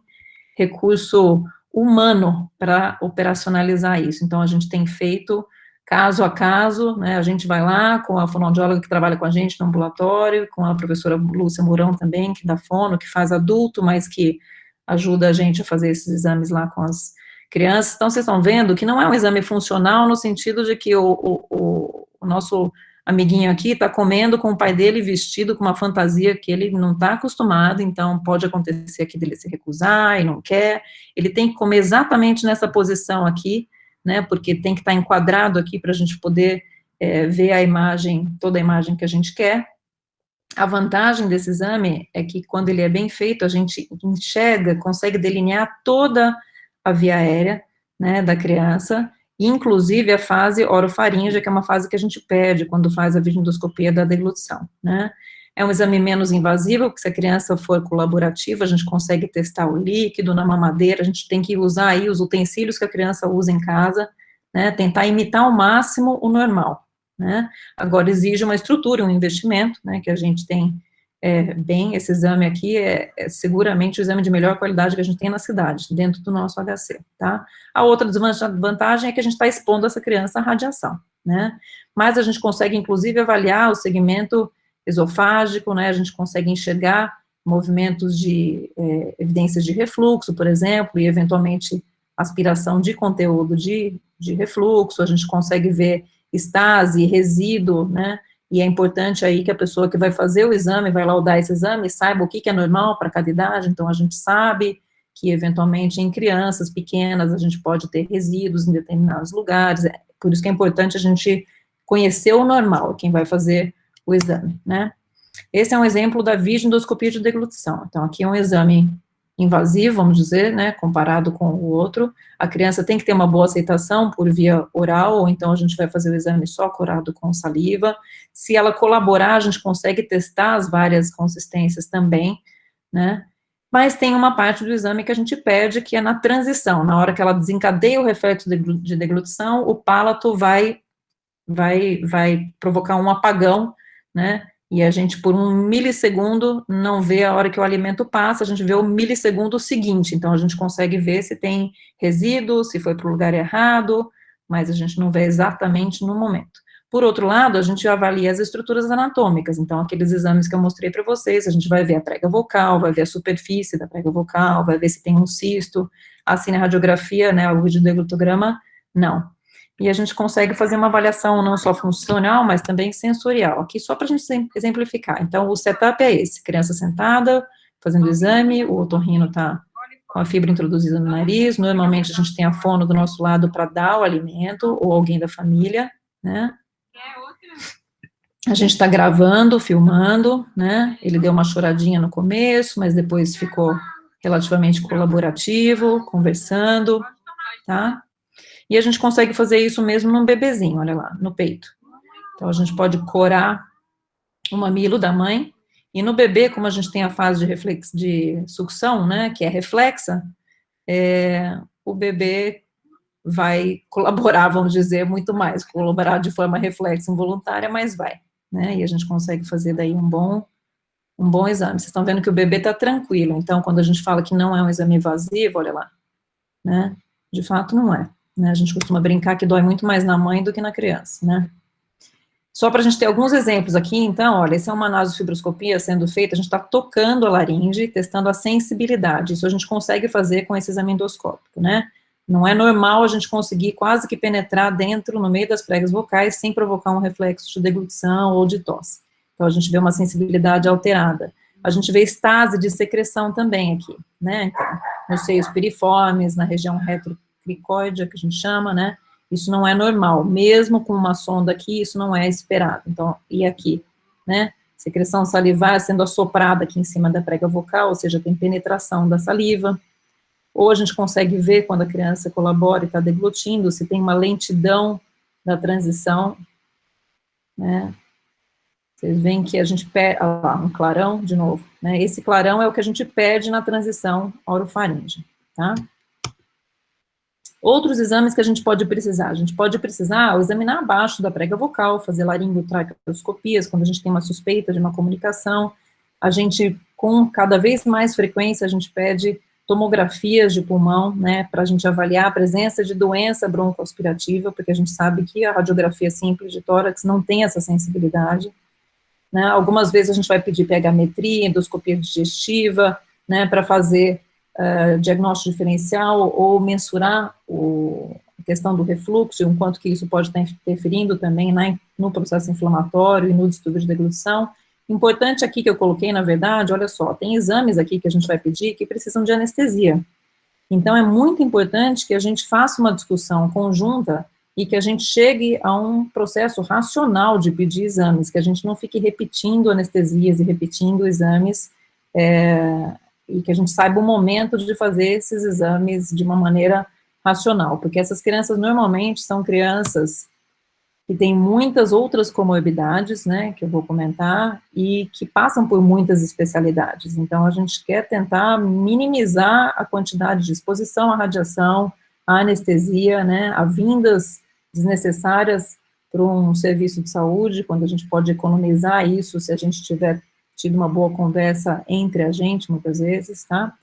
recurso humano para operacionalizar isso, então a gente tem feito caso a caso, né, a gente vai lá com a fonoaudióloga que trabalha com a gente no ambulatório, com a professora Lúcia Mourão também, que dá fono, que faz adulto, mas que ajuda a gente a fazer esses exames lá com as crianças. Então, vocês estão vendo que não é um exame funcional no sentido de que o nosso amiguinho aqui está comendo com o pai dele vestido com uma fantasia que ele não está acostumado, então pode acontecer aqui dele se recusar e não quer, ele tem que comer exatamente nessa posição aqui, né, porque tem que estar enquadrado aqui para a gente poder ver a imagem, toda a imagem que a gente quer. A vantagem desse exame é que, quando ele é bem feito, a gente enxerga, consegue delinear toda a via aérea, né, da criança, inclusive a fase orofaríngea, que é uma fase que a gente perde quando faz a videoendoscopia da deglutição, né. É um exame menos invasivo, porque se a criança for colaborativa, a gente consegue testar o líquido na mamadeira, a gente tem que usar aí os utensílios que a criança usa em casa, né, tentar imitar ao máximo o normal, né. Agora, exige uma estrutura, um investimento, né, que a gente tem esse exame aqui é seguramente o exame de melhor qualidade que a gente tem na cidade, dentro do nosso HC, tá? A outra desvantagem é que a gente está expondo essa criança à radiação, né? Mas a gente consegue, inclusive, avaliar o segmento esofágico, né? A gente consegue enxergar movimentos de evidências de refluxo, por exemplo, e, eventualmente, aspiração de conteúdo de refluxo, a gente consegue ver estase, resíduo, né? E é importante aí que a pessoa que vai fazer o exame, vai laudar esse exame, saiba o que é normal para cada idade. Então, a gente sabe que, eventualmente, em crianças pequenas, a gente pode ter resíduos em determinados lugares, por isso que é importante a gente conhecer o normal, quem vai fazer o exame, né? Esse é um exemplo da videoendoscopia de deglutição. Então, aqui é um exame invasivo, vamos dizer, né, comparado com o outro. A criança tem que ter uma boa aceitação por via oral, ou então a gente vai fazer o exame só curado com saliva. Se ela colaborar, a gente consegue testar as várias consistências também, né, mas tem uma parte do exame que a gente perde, que é na transição, na hora que ela desencadeia o reflexo de deglutição, o palato vai provocar um apagão, né, e a gente, por um milissegundo, não vê a hora que o alimento passa, a gente vê o milissegundo seguinte, então a gente consegue ver se tem resíduo, se foi para o lugar errado, mas a gente não vê exatamente no momento. Por outro lado, a gente avalia as estruturas anatômicas, então aqueles exames que eu mostrei para vocês, a gente vai ver a prega vocal, vai ver a superfície da prega vocal, vai ver se tem um cisto, assim na radiografia, né, o videodeglutograma, não. E a gente consegue fazer uma avaliação não só funcional, mas também sensorial. Aqui só para a gente exemplificar. Então, o setup é esse: criança sentada, fazendo o exame, o otorrino está com a fibra introduzida no nariz, normalmente a gente tem a fono do nosso lado para dar o alimento, ou alguém da família, né? A gente está gravando, filmando, né? Ele deu uma choradinha no começo, mas depois ficou relativamente colaborativo, conversando, tá? E a gente consegue fazer isso mesmo num bebezinho, olha lá, no peito. Então, a gente pode corar o mamilo da mãe, e no bebê, como a gente tem a fase de sucção, né, que é reflexa, o bebê vai colaborar, vamos dizer, muito mais, colaborar de forma reflexa involuntária, mas vai, né, e a gente consegue fazer daí um bom exame. Vocês estão vendo que o bebê está tranquilo, então, quando a gente fala que não é um exame invasivo, olha lá, né, de fato não é. Né, a gente costuma brincar que dói muito mais na mãe do que na criança, né. Só para a gente ter alguns exemplos aqui, então, olha, essa é uma nasofibroscopia sendo feita, a gente está tocando a laringe, testando a sensibilidade, isso a gente consegue fazer com esse exame endoscópico, né. Não é normal a gente conseguir quase que penetrar dentro, no meio das pregas vocais, sem provocar um reflexo de deglutição ou de tosse. Então, a gente vê uma sensibilidade alterada. A gente vê estase de secreção também aqui, né? Então, nos seios piriformes, na região retrocricóidea, que a gente chama, né? Isso não é normal. Mesmo com uma sonda aqui, isso não é esperado. Então, e aqui, né? Secreção salivar sendo assoprada aqui em cima da prega vocal, ou seja, tem penetração da saliva. Ou a gente consegue ver quando a criança colabora e está deglutindo, se tem uma lentidão da transição, né? Vocês veem que a gente perde, olha lá, um clarão, de novo, né? Esse clarão é o que a gente perde na transição orofaringe, tá? Outros exames que a gente pode precisar examinar abaixo da prega vocal, fazer laringotraqueoscopias, quando a gente tem uma suspeita de uma comunicação. A gente, com cada vez mais frequência, a gente pede tomografias de pulmão, né, para a gente avaliar a presença de doença broncoaspirativa, porque a gente sabe que a radiografia simples de tórax não tem essa sensibilidade, né. Algumas vezes a gente vai pedir pH-metria, endoscopia digestiva, né, para fazer diagnóstico diferencial ou mensurar a questão do refluxo e o quanto que isso pode estar interferindo também no processo inflamatório e no distúrbio de deglutição. Importante aqui que eu coloquei, na verdade, olha só, tem exames aqui que a gente vai pedir que precisam de anestesia. Então, é muito importante que a gente faça uma discussão conjunta e que a gente chegue a um processo racional de pedir exames, que a gente não fique repetindo anestesias e repetindo exames, e que a gente saiba o momento de fazer esses exames de uma maneira racional, porque essas crianças normalmente são crianças que têm muitas outras comorbidades, né, que eu vou comentar, e que passam por muitas especialidades. Então, a gente quer tentar minimizar a quantidade de exposição à radiação, à anestesia, né, a vindas desnecessárias para um serviço de saúde, quando a gente pode economizar isso se a gente tiver tido uma boa conversa entre a gente, muitas vezes, tá?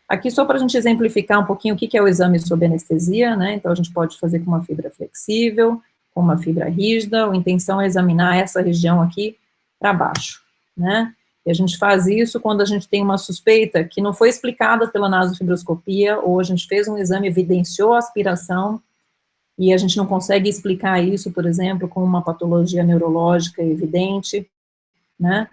Aqui só para a gente exemplificar um pouquinho o que é o exame sob anestesia, né, então a gente pode fazer com uma fibra flexível, com uma fibra rígida, a intenção é examinar essa região aqui para baixo, né, e a gente faz isso quando a gente tem uma suspeita que não foi explicada pela nasofibroscopia, ou a gente fez um exame, evidenciou a aspiração, e a gente não consegue explicar isso, por exemplo, com uma patologia neurológica evidente, né,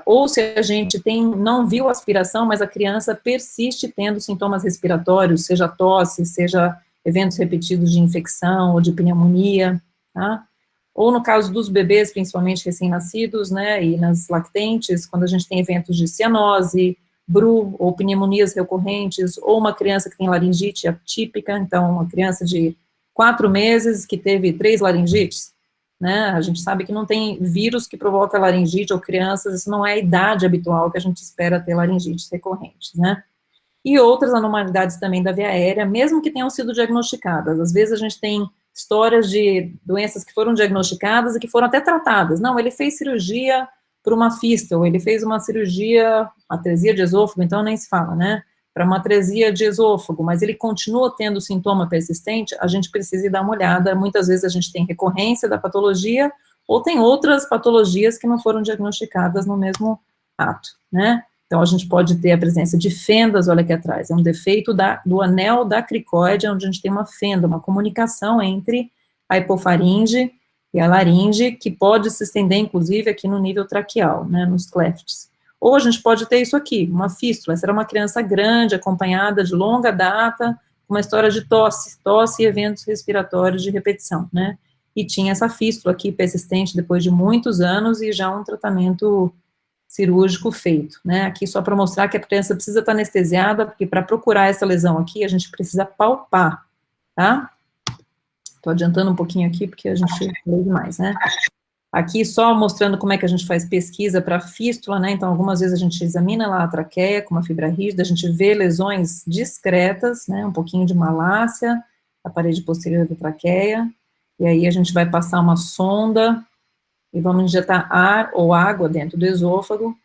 ou se a gente não viu a aspiração, mas a criança persiste tendo sintomas respiratórios, seja tosse, seja eventos repetidos de infecção ou de pneumonia, tá? Ou no caso dos bebês, principalmente recém-nascidos, né, e nas lactentes, quando a gente tem eventos de cianose, BRU, ou pneumonias recorrentes, ou uma criança que tem laringite atípica, então uma criança de 4 meses que teve 3 laringites, né, a gente sabe que não tem vírus que provoca laringite ou crianças, isso não é a idade habitual que a gente espera ter laringites recorrentes, né. E outras anormalidades também da via aérea, mesmo que tenham sido diagnosticadas. Às vezes a gente tem histórias de doenças que foram diagnosticadas e que foram até tratadas. Não, ele fez cirurgia para uma fístula, ele fez uma cirurgia, atresia de esôfago, então nem se fala, né, para uma atresia de esôfago, mas ele continua tendo sintoma persistente, a gente precisa ir dar uma olhada. Muitas vezes a gente tem recorrência da patologia, ou tem outras patologias que não foram diagnosticadas no mesmo ato, né. Então, a gente pode ter a presença de fendas, olha aqui atrás, é um defeito do anel da cricóide, onde a gente tem uma fenda, uma comunicação entre a hipofaringe e a laringe, que pode se estender, inclusive, aqui no nível traqueal, né, nos clefts. Ou a gente pode ter isso aqui, uma fístula, essa era uma criança grande, acompanhada de longa data, uma história de tosse e eventos respiratórios de repetição, né, e tinha essa fístula aqui persistente depois de muitos anos e já um tratamento cirúrgico feito, né, aqui só para mostrar que a criança precisa estar anestesiada, porque para procurar essa lesão aqui, a gente precisa palpar, tá? Tô adiantando um pouquinho aqui, porque a gente falou demais, né? Aqui só mostrando como é que a gente faz pesquisa para fístula, né, então algumas vezes a gente examina lá a traqueia com uma fibra rígida, a gente vê lesões discretas, né, um pouquinho de malácia, a parede posterior da traqueia, e aí a gente vai passar uma sonda, e vamos injetar ar ou água dentro do esôfago,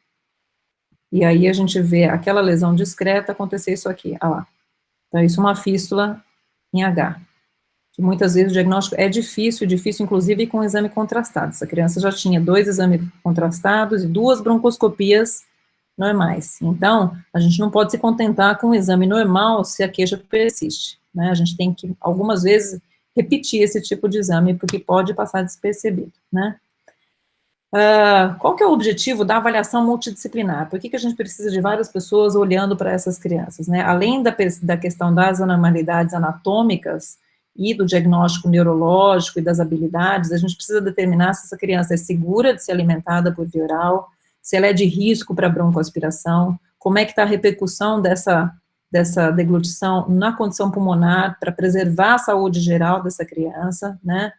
e aí a gente vê aquela lesão discreta acontecer isso aqui, olha lá. Então, isso é uma fístula em H, que muitas vezes o diagnóstico é difícil inclusive com exame contrastado. Essa criança já tinha 2 exames contrastados e 2 broncoscopias normais. Então, a gente não pode se contentar com um exame normal se a queixa persiste. né? A gente tem que, algumas vezes, repetir esse tipo de exame, porque pode passar despercebido, né? Qual que é o objetivo da avaliação multidisciplinar? Por que a gente precisa de várias pessoas olhando para essas crianças, né? Além da questão das anormalidades anatômicas e do diagnóstico neurológico e das habilidades, a gente precisa determinar se essa criança é segura de ser alimentada por via oral, se ela é de risco para broncoaspiração, como é que está a repercussão dessa deglutição na condição pulmonar para preservar a saúde geral dessa criança, né?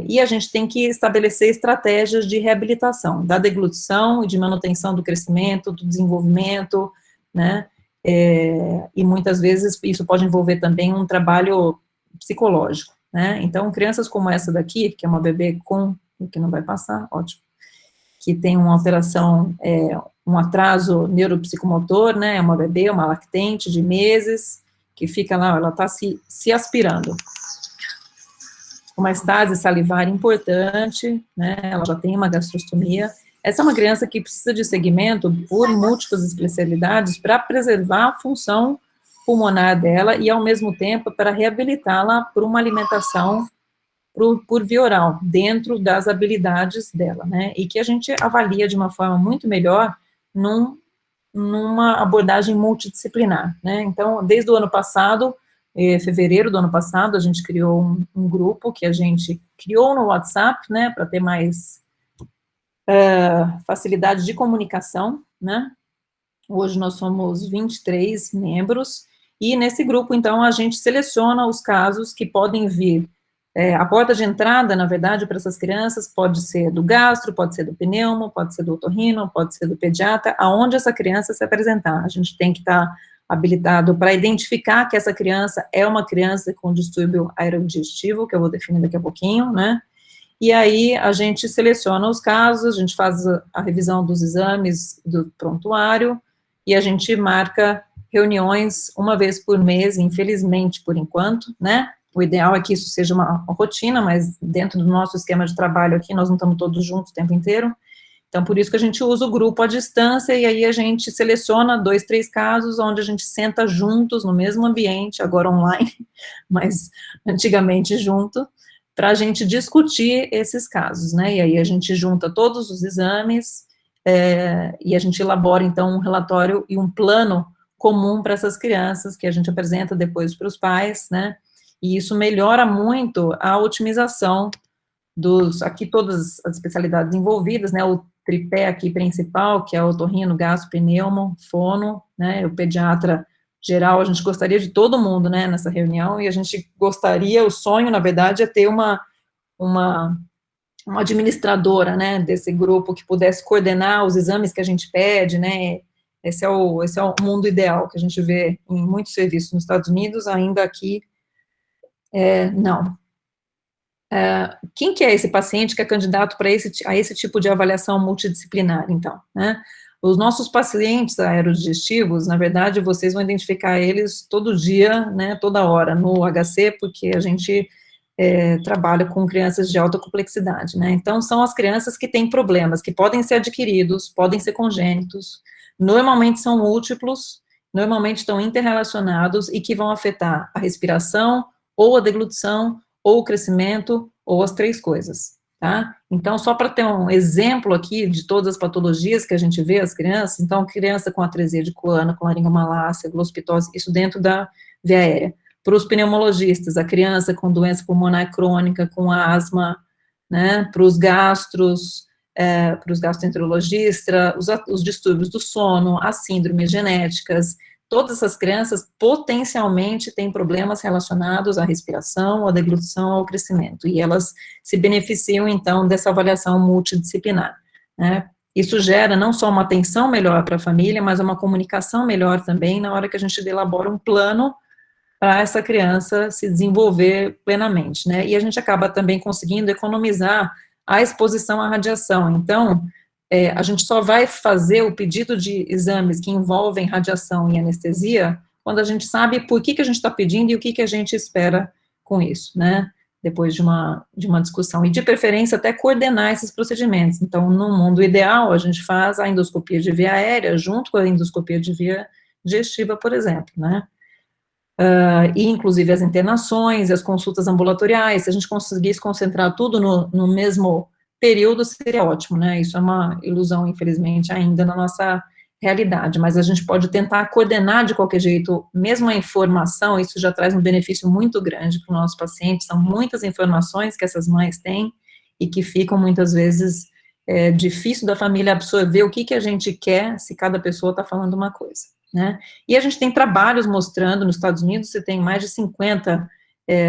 E a gente tem que estabelecer estratégias de reabilitação, da deglutição e de manutenção do crescimento, do desenvolvimento, né, e muitas vezes isso pode envolver também um trabalho psicológico, né, então crianças como essa daqui, que é uma bebê que não vai passar, ótimo, que tem uma alteração, um atraso neuropsicomotor, né, é uma bebê, uma lactente de meses, que fica lá, ela está se aspirando, uma estase salivar importante, né, ela já tem uma gastrostomia. Essa é uma criança que precisa de segmento por múltiplas especialidades para preservar a função pulmonar dela e, ao mesmo tempo, para reabilitá-la por uma alimentação por via oral, dentro das habilidades dela, né, e que a gente avalia de uma forma muito melhor numa abordagem multidisciplinar, né. Então, desde o ano passado, fevereiro do ano passado, a gente criou um grupo que a gente criou no WhatsApp, né, para ter mais facilidade de comunicação, né, hoje nós somos 23 membros, e nesse grupo, então, a gente seleciona os casos que podem vir, a porta de entrada, na verdade, para essas crianças, pode ser do gastro, pode ser do pneumo, pode ser do otorrino, pode ser do pediatra, aonde essa criança se apresentar, a gente tem que estar habilitado para identificar que essa criança é uma criança com distúrbio aerodigestivo, que eu vou definir daqui a pouquinho, né, e aí a gente seleciona os casos, a gente faz a revisão dos exames do prontuário, e a gente marca reuniões uma vez por mês, infelizmente, por enquanto, né, o ideal é que isso seja uma rotina, mas dentro do nosso esquema de trabalho aqui, nós não estamos todos juntos o tempo inteiro, então, por isso que a gente usa o grupo à distância, e aí a gente seleciona 2, 3 casos, onde a gente senta juntos, no mesmo ambiente, agora online, mas antigamente junto, para a gente discutir esses casos, né, e aí a gente junta todos os exames, e a gente elabora, então, um relatório e um plano comum para essas crianças, que a gente apresenta depois para os pais, né, e isso melhora muito a otimização aqui todas as especialidades envolvidas, né, o tripé aqui principal, que é o otorrino, gastro, pneumo, fono, né, o pediatra geral, a gente gostaria de todo mundo, né, nessa reunião, e a gente gostaria, o sonho, na verdade, é ter uma administradora, né, desse grupo, que pudesse coordenar os exames que a gente pede, né, esse é o mundo ideal, que a gente vê em muitos serviços nos Estados Unidos, ainda aqui, não. Quem que é esse paciente que é candidato a esse tipo de avaliação multidisciplinar, então, né? Os nossos pacientes aerodigestivos, na verdade, vocês vão identificar eles todo dia, né, toda hora, no HC, porque a gente trabalha com crianças de alta complexidade, né? Então, são as crianças que têm problemas, que podem ser adquiridos, podem ser congênitos, normalmente são múltiplos, normalmente estão interrelacionados e que vão afetar a respiração, ou a deglutição, ou o crescimento, ou as 3 coisas, tá? Então, só para ter um exemplo aqui de todas as patologias que a gente vê as crianças, então, criança com atresia de Coana, com laringomalácia, glospitose, isso dentro da via aérea. Para os pneumologistas, a criança com doença pulmonar crônica, com asma, né? Para os gastros, para os gastroenterologistas, os distúrbios do sono, as síndromes genéticas, todas essas crianças potencialmente têm problemas relacionados à respiração, à deglutição, ao crescimento, e elas se beneficiam, então, dessa avaliação multidisciplinar, né? Isso gera não só uma atenção melhor para a família, mas uma comunicação melhor também na hora que a gente elabora um plano para essa criança se desenvolver plenamente, né? E a gente acaba também conseguindo economizar a exposição à radiação. Então, a gente só vai fazer o pedido de exames que envolvem radiação e anestesia quando a gente sabe por que a gente está pedindo e o que a gente espera com isso, né? Depois de uma discussão. E, de preferência, até coordenar esses procedimentos. Então, no mundo ideal, a gente faz a endoscopia de via aérea junto com a endoscopia de via digestiva, por exemplo, né? e inclusive as internações, as consultas ambulatoriais, se a gente conseguisse concentrar tudo no mesmo período, seria ótimo, né? Isso é uma ilusão, infelizmente, ainda na nossa realidade, mas a gente pode tentar coordenar de qualquer jeito, mesmo a informação, isso já traz um benefício muito grande para o nosso paciente, são muitas informações que essas mães têm, e que ficam muitas vezes difícil da família absorver o que a gente quer, se cada pessoa está falando uma coisa, né? E a gente tem trabalhos mostrando, nos Estados Unidos, você tem mais de 50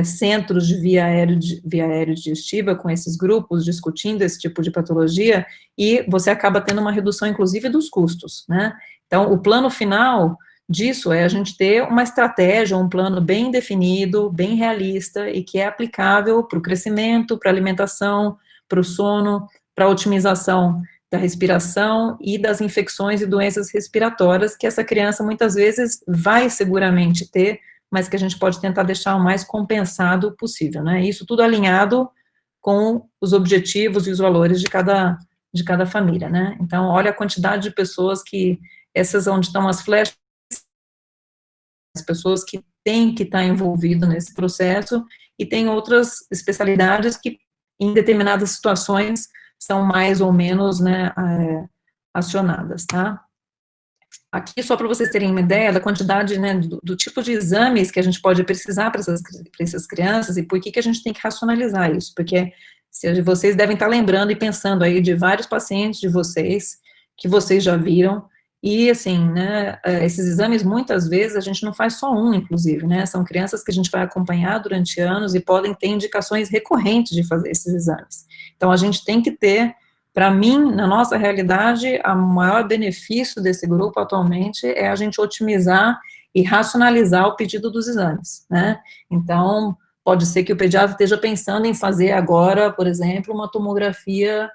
centros de via aérea digestiva com esses grupos discutindo esse tipo de patologia, e você acaba tendo uma redução, inclusive, dos custos, né? Então, o plano final disso é a gente ter uma estratégia, um plano bem definido, bem realista, e que é aplicável para o crescimento, para a alimentação, para o sono, para a otimização da respiração e das infecções e doenças respiratórias que essa criança muitas vezes vai seguramente ter, mas que a gente pode tentar deixar o mais compensado possível, né? Isso tudo alinhado com os objetivos e os valores de cada família, né? Então, olha a quantidade de pessoas que, essas onde estão as flechas, as pessoas que têm que estar envolvidas nesse processo, e tem outras especialidades que, em determinadas situações, são mais ou menos, né, acionadas, tá? Aqui, só para vocês terem uma ideia da quantidade, né, do tipo de exames que a gente pode precisar para essas crianças, e por que a gente tem que racionalizar isso, porque vocês devem estar lembrando e pensando aí de vários pacientes de vocês, que vocês já viram, e assim, né, esses exames, muitas vezes, a gente não faz só um, inclusive, né, são crianças que a gente vai acompanhar durante anos e podem ter indicações recorrentes de fazer esses exames. Então, a gente tem que ter, para mim, na nossa realidade, o maior benefício desse grupo atualmente é a gente otimizar e racionalizar o pedido dos exames, né? Então, pode ser que o pediatra esteja pensando em fazer agora, por exemplo, uma tomografia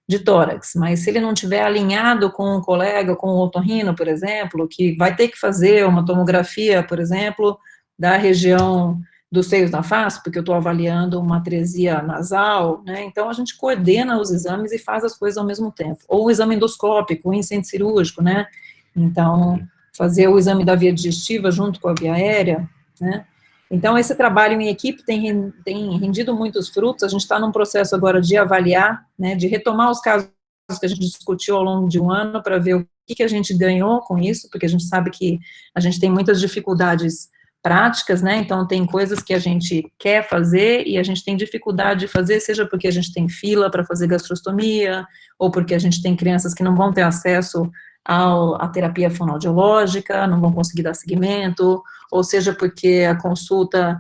de tórax, mas se ele não tiver alinhado com um colega, com o otorrino, por exemplo, que vai ter que fazer uma tomografia, por exemplo, da região dos seios da face, porque eu estou avaliando uma atresia nasal, né, então a gente coordena os exames e faz as coisas ao mesmo tempo, ou o exame endoscópico, o incêndio cirúrgico, né, então fazer o exame da via digestiva junto com a via aérea, né, então esse trabalho em equipe tem rendido muitos frutos, a gente está num processo agora de avaliar, né, de retomar os casos que a gente discutiu ao longo de um ano, para ver o que a gente ganhou com isso, porque a gente sabe que a gente tem muitas dificuldades práticas, né, então tem coisas que a gente quer fazer e a gente tem dificuldade de fazer, seja porque a gente tem fila para fazer gastrostomia, ou porque a gente tem crianças que não vão ter acesso à terapia fonoaudiológica, não vão conseguir dar seguimento, ou seja porque a consulta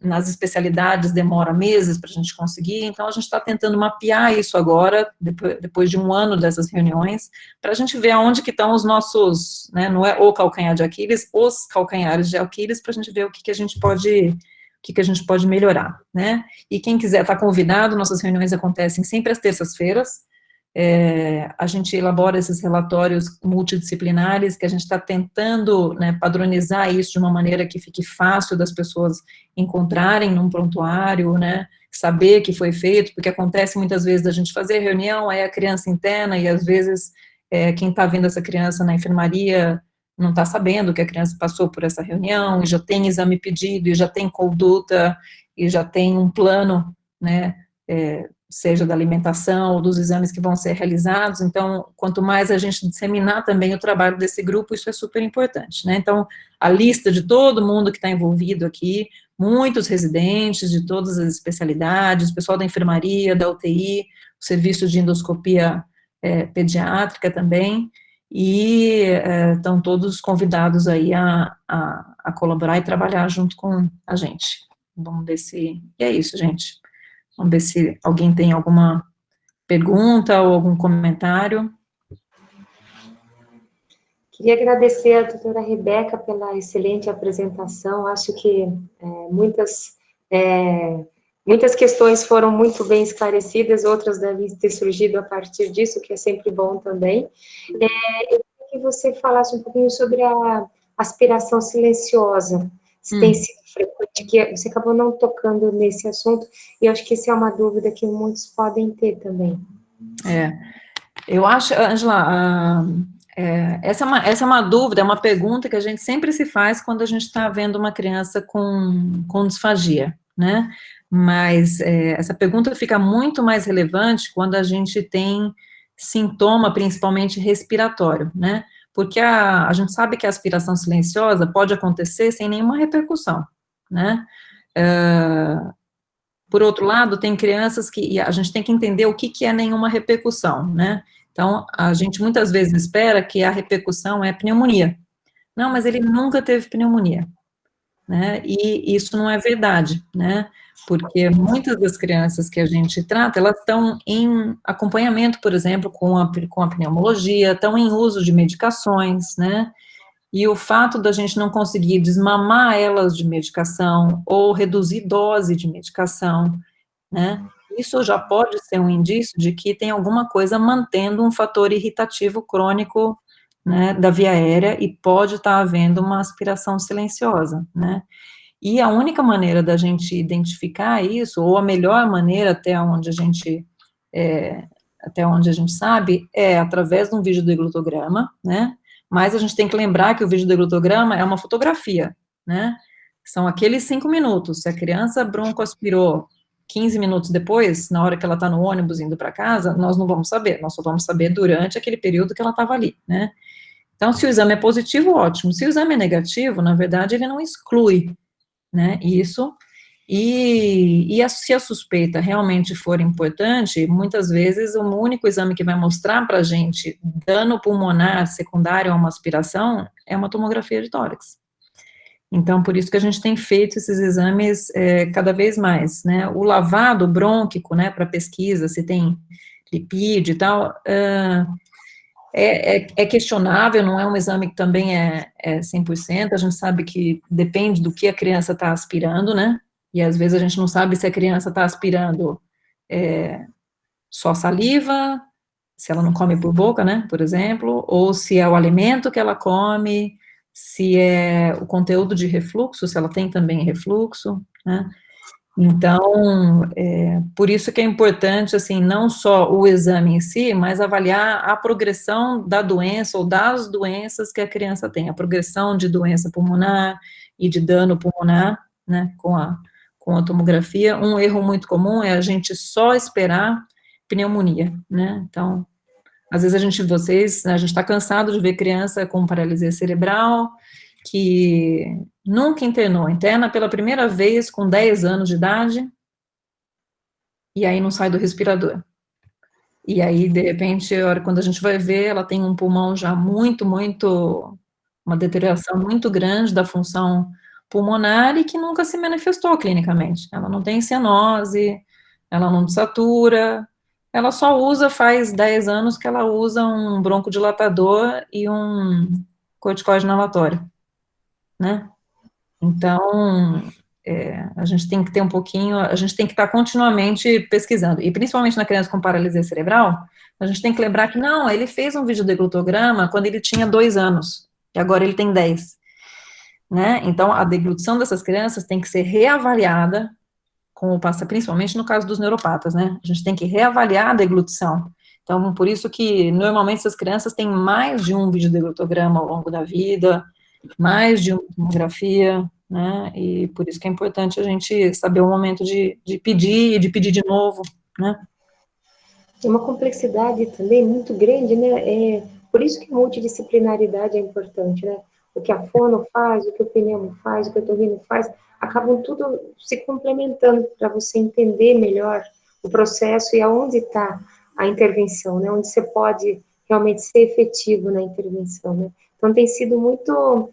nas especialidades demora meses para a gente conseguir, então a gente está tentando mapear isso agora, depois de um ano dessas reuniões, para a gente ver aonde que estão os nossos, né, não é o calcanhar de Aquiles, os calcanhares de Aquiles, para a gente ver o que a gente pode melhorar, né, e quem quiser está convidado, nossas reuniões acontecem sempre às terças-feiras, a gente elabora esses relatórios multidisciplinares, que a gente está tentando, né, padronizar isso de uma maneira que fique fácil das pessoas encontrarem num prontuário, né, saber que foi feito, porque acontece muitas vezes da gente fazer reunião, aí a criança interna, e às vezes quem está vendo essa criança na enfermaria não está sabendo que a criança passou por essa reunião, e já tem exame pedido, e já tem conduta, e já tem um plano, né, seja da alimentação ou dos exames que vão ser realizados, então, quanto mais a gente disseminar também o trabalho desse grupo, isso é super importante, né, então, a lista de todo mundo que está envolvido aqui, muitos residentes de todas as especialidades, pessoal da enfermaria, da UTI, o serviço de endoscopia pediátrica também, e estão todos convidados aí a colaborar e trabalhar junto com a gente. Vamos ver se... E é isso, gente. Vamos ver se alguém tem alguma pergunta ou algum comentário. Queria agradecer à doutora Rebeca pela excelente apresentação. Acho que muitas questões foram muito bem esclarecidas, outras devem ter surgido a partir disso, que é sempre bom também. Eu queria que você falasse um pouquinho sobre a aspiração silenciosa, se tem sido frequente, que você acabou não tocando nesse assunto, e eu acho que essa é uma dúvida que muitos podem ter também. Eu acho, Ângela, Essa é uma dúvida, é uma pergunta que a gente sempre se faz quando a gente está vendo uma criança com disfagia, né? Mas essa pergunta fica muito mais relevante quando a gente tem sintoma, principalmente respiratório, né? Porque a gente sabe que a aspiração silenciosa pode acontecer sem nenhuma repercussão, né? Por outro lado, tem crianças que a gente tem que entender o que é nenhuma repercussão, né? Então, a gente muitas vezes espera que a repercussão é pneumonia. Não, mas ele nunca teve pneumonia, né? E isso não é verdade, né? Porque muitas das crianças que a gente trata, elas estão em acompanhamento, por exemplo, com a pneumologia, estão em uso de medicações, né? E o fato da gente não conseguir desmamar elas de medicação ou reduzir dose de medicação, né? Isso já pode ser um indício de que tem alguma coisa mantendo um fator irritativo crônico, né, da via aérea e pode estar havendo uma aspiração silenciosa, né? E a única maneira da gente identificar isso, ou a melhor maneira até onde a gente sabe, é através de um vídeo deglutograma, né? Mas a gente tem que lembrar que o vídeo deglutograma é uma fotografia, né? São aqueles 5 minutos. Se a criança broncoaspirou 15 minutos depois, na hora que ela está no ônibus indo para casa, nós não vamos saber, nós só vamos saber durante aquele período que ela estava ali, né? Então, se o exame é positivo, ótimo. Se o exame é negativo, na verdade, ele não exclui, né, isso. Se a suspeita realmente for importante, muitas vezes o único exame que vai mostrar para a gente dano pulmonar secundário a uma aspiração é uma tomografia de tórax. Então, por isso que a gente tem feito esses exames cada vez mais, né? O lavado brônquico, né, para pesquisa, se tem lipídio e tal, é questionável, não é um exame que também é 100%, a gente sabe que depende do que a criança está aspirando, né? E às vezes a gente não sabe se a criança está aspirando só saliva, se ela não come por boca, né, por exemplo, ou se é o alimento que ela come, se é o conteúdo de refluxo, se ela tem também refluxo, né? Então, por isso que é importante, assim, não só o exame em si, mas avaliar a progressão da doença ou das doenças que a criança tem, a progressão de doença pulmonar e de dano pulmonar, né, com a tomografia. Um erro muito comum é a gente só esperar pneumonia, né, então, às vezes a gente está cansado de ver criança com paralisia cerebral, que nunca internou, interna pela primeira vez com 10 anos de idade, e aí não sai do respirador. E aí, de repente, quando a gente vai ver, ela tem um pulmão já uma deterioração muito grande da função pulmonar e que nunca se manifestou clinicamente. Ela não tem cianose, ela não desatura, ela só faz 10 anos que ela usa um broncodilatador e um corticoide inalatório, né? Então, a gente tem que ter a gente tem que estar continuamente pesquisando, e principalmente na criança com paralisia cerebral, a gente tem que lembrar que, não, ele fez um videodeglutograma quando ele tinha 2 anos, e agora ele tem 10, né? Então, a deglutição dessas crianças tem que ser reavaliada, principalmente no caso dos neuropatas, né? A gente tem que reavaliar a deglutição. Então, por isso que, normalmente, essas crianças têm mais de um videodeglutograma ao longo da vida, mais de uma tomografia, né, e por isso que é importante a gente saber o momento de pedir, e de pedir de novo, né. É uma complexidade também muito grande, né, por isso que a multidisciplinaridade é importante, né, o que a fono faz, o que o pneumo faz, o que o otorrino faz, acabam tudo se complementando para você entender melhor o processo e aonde está a intervenção, né, onde você pode realmente ser efetivo na intervenção, né. Então tem sido muito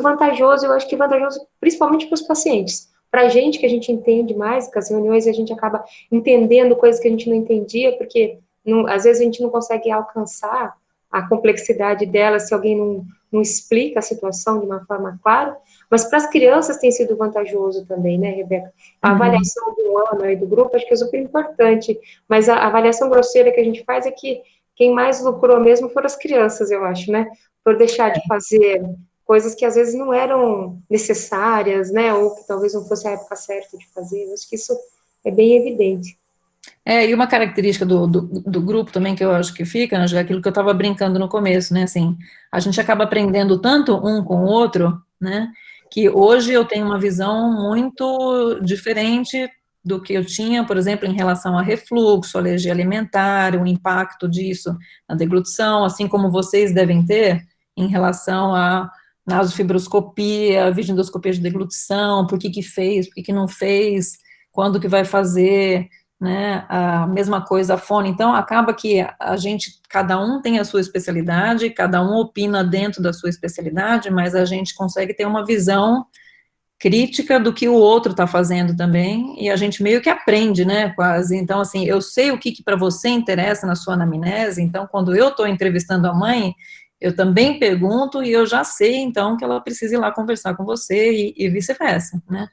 vantajoso, eu acho que vantajoso principalmente para os pacientes. Para a gente, que a gente entende mais, com as reuniões a gente acaba entendendo coisas que a gente não entendia, porque às vezes a gente não consegue alcançar a complexidade dela se alguém não explica a situação de uma forma clara, mas para as crianças tem sido vantajoso também, né, Rebeca? A avaliação do ano e do grupo acho que é super importante, mas a avaliação grosseira que a gente faz é que quem mais lucrou mesmo foram as crianças, eu acho, né? Por deixar de fazer coisas que às vezes não eram necessárias, né, ou que talvez não fosse a época certa de fazer, eu acho que isso é bem evidente. E uma característica do grupo também que eu acho que fica, Ângela, é aquilo que eu estava brincando no começo, né, assim, a gente acaba aprendendo tanto um com o outro, né, que hoje eu tenho uma visão muito diferente do que eu tinha, por exemplo, em relação a refluxo, alergia alimentar, o impacto disso na deglutição, assim como vocês devem ter em relação a nasofibroscopia, videoendoscopia de deglutição, por que que fez, por que que não fez, quando que vai fazer, né, a mesma coisa a fono, então acaba que a gente, cada um tem a sua especialidade, cada um opina dentro da sua especialidade, mas a gente consegue ter uma visão crítica do que o outro está fazendo também, e a gente meio que aprende, né, quase, então assim, eu sei o que para você interessa na sua anamnese, então quando eu estou entrevistando a mãe, eu também pergunto e eu já sei, então, que ela precisa ir lá conversar com você e vice-versa, né.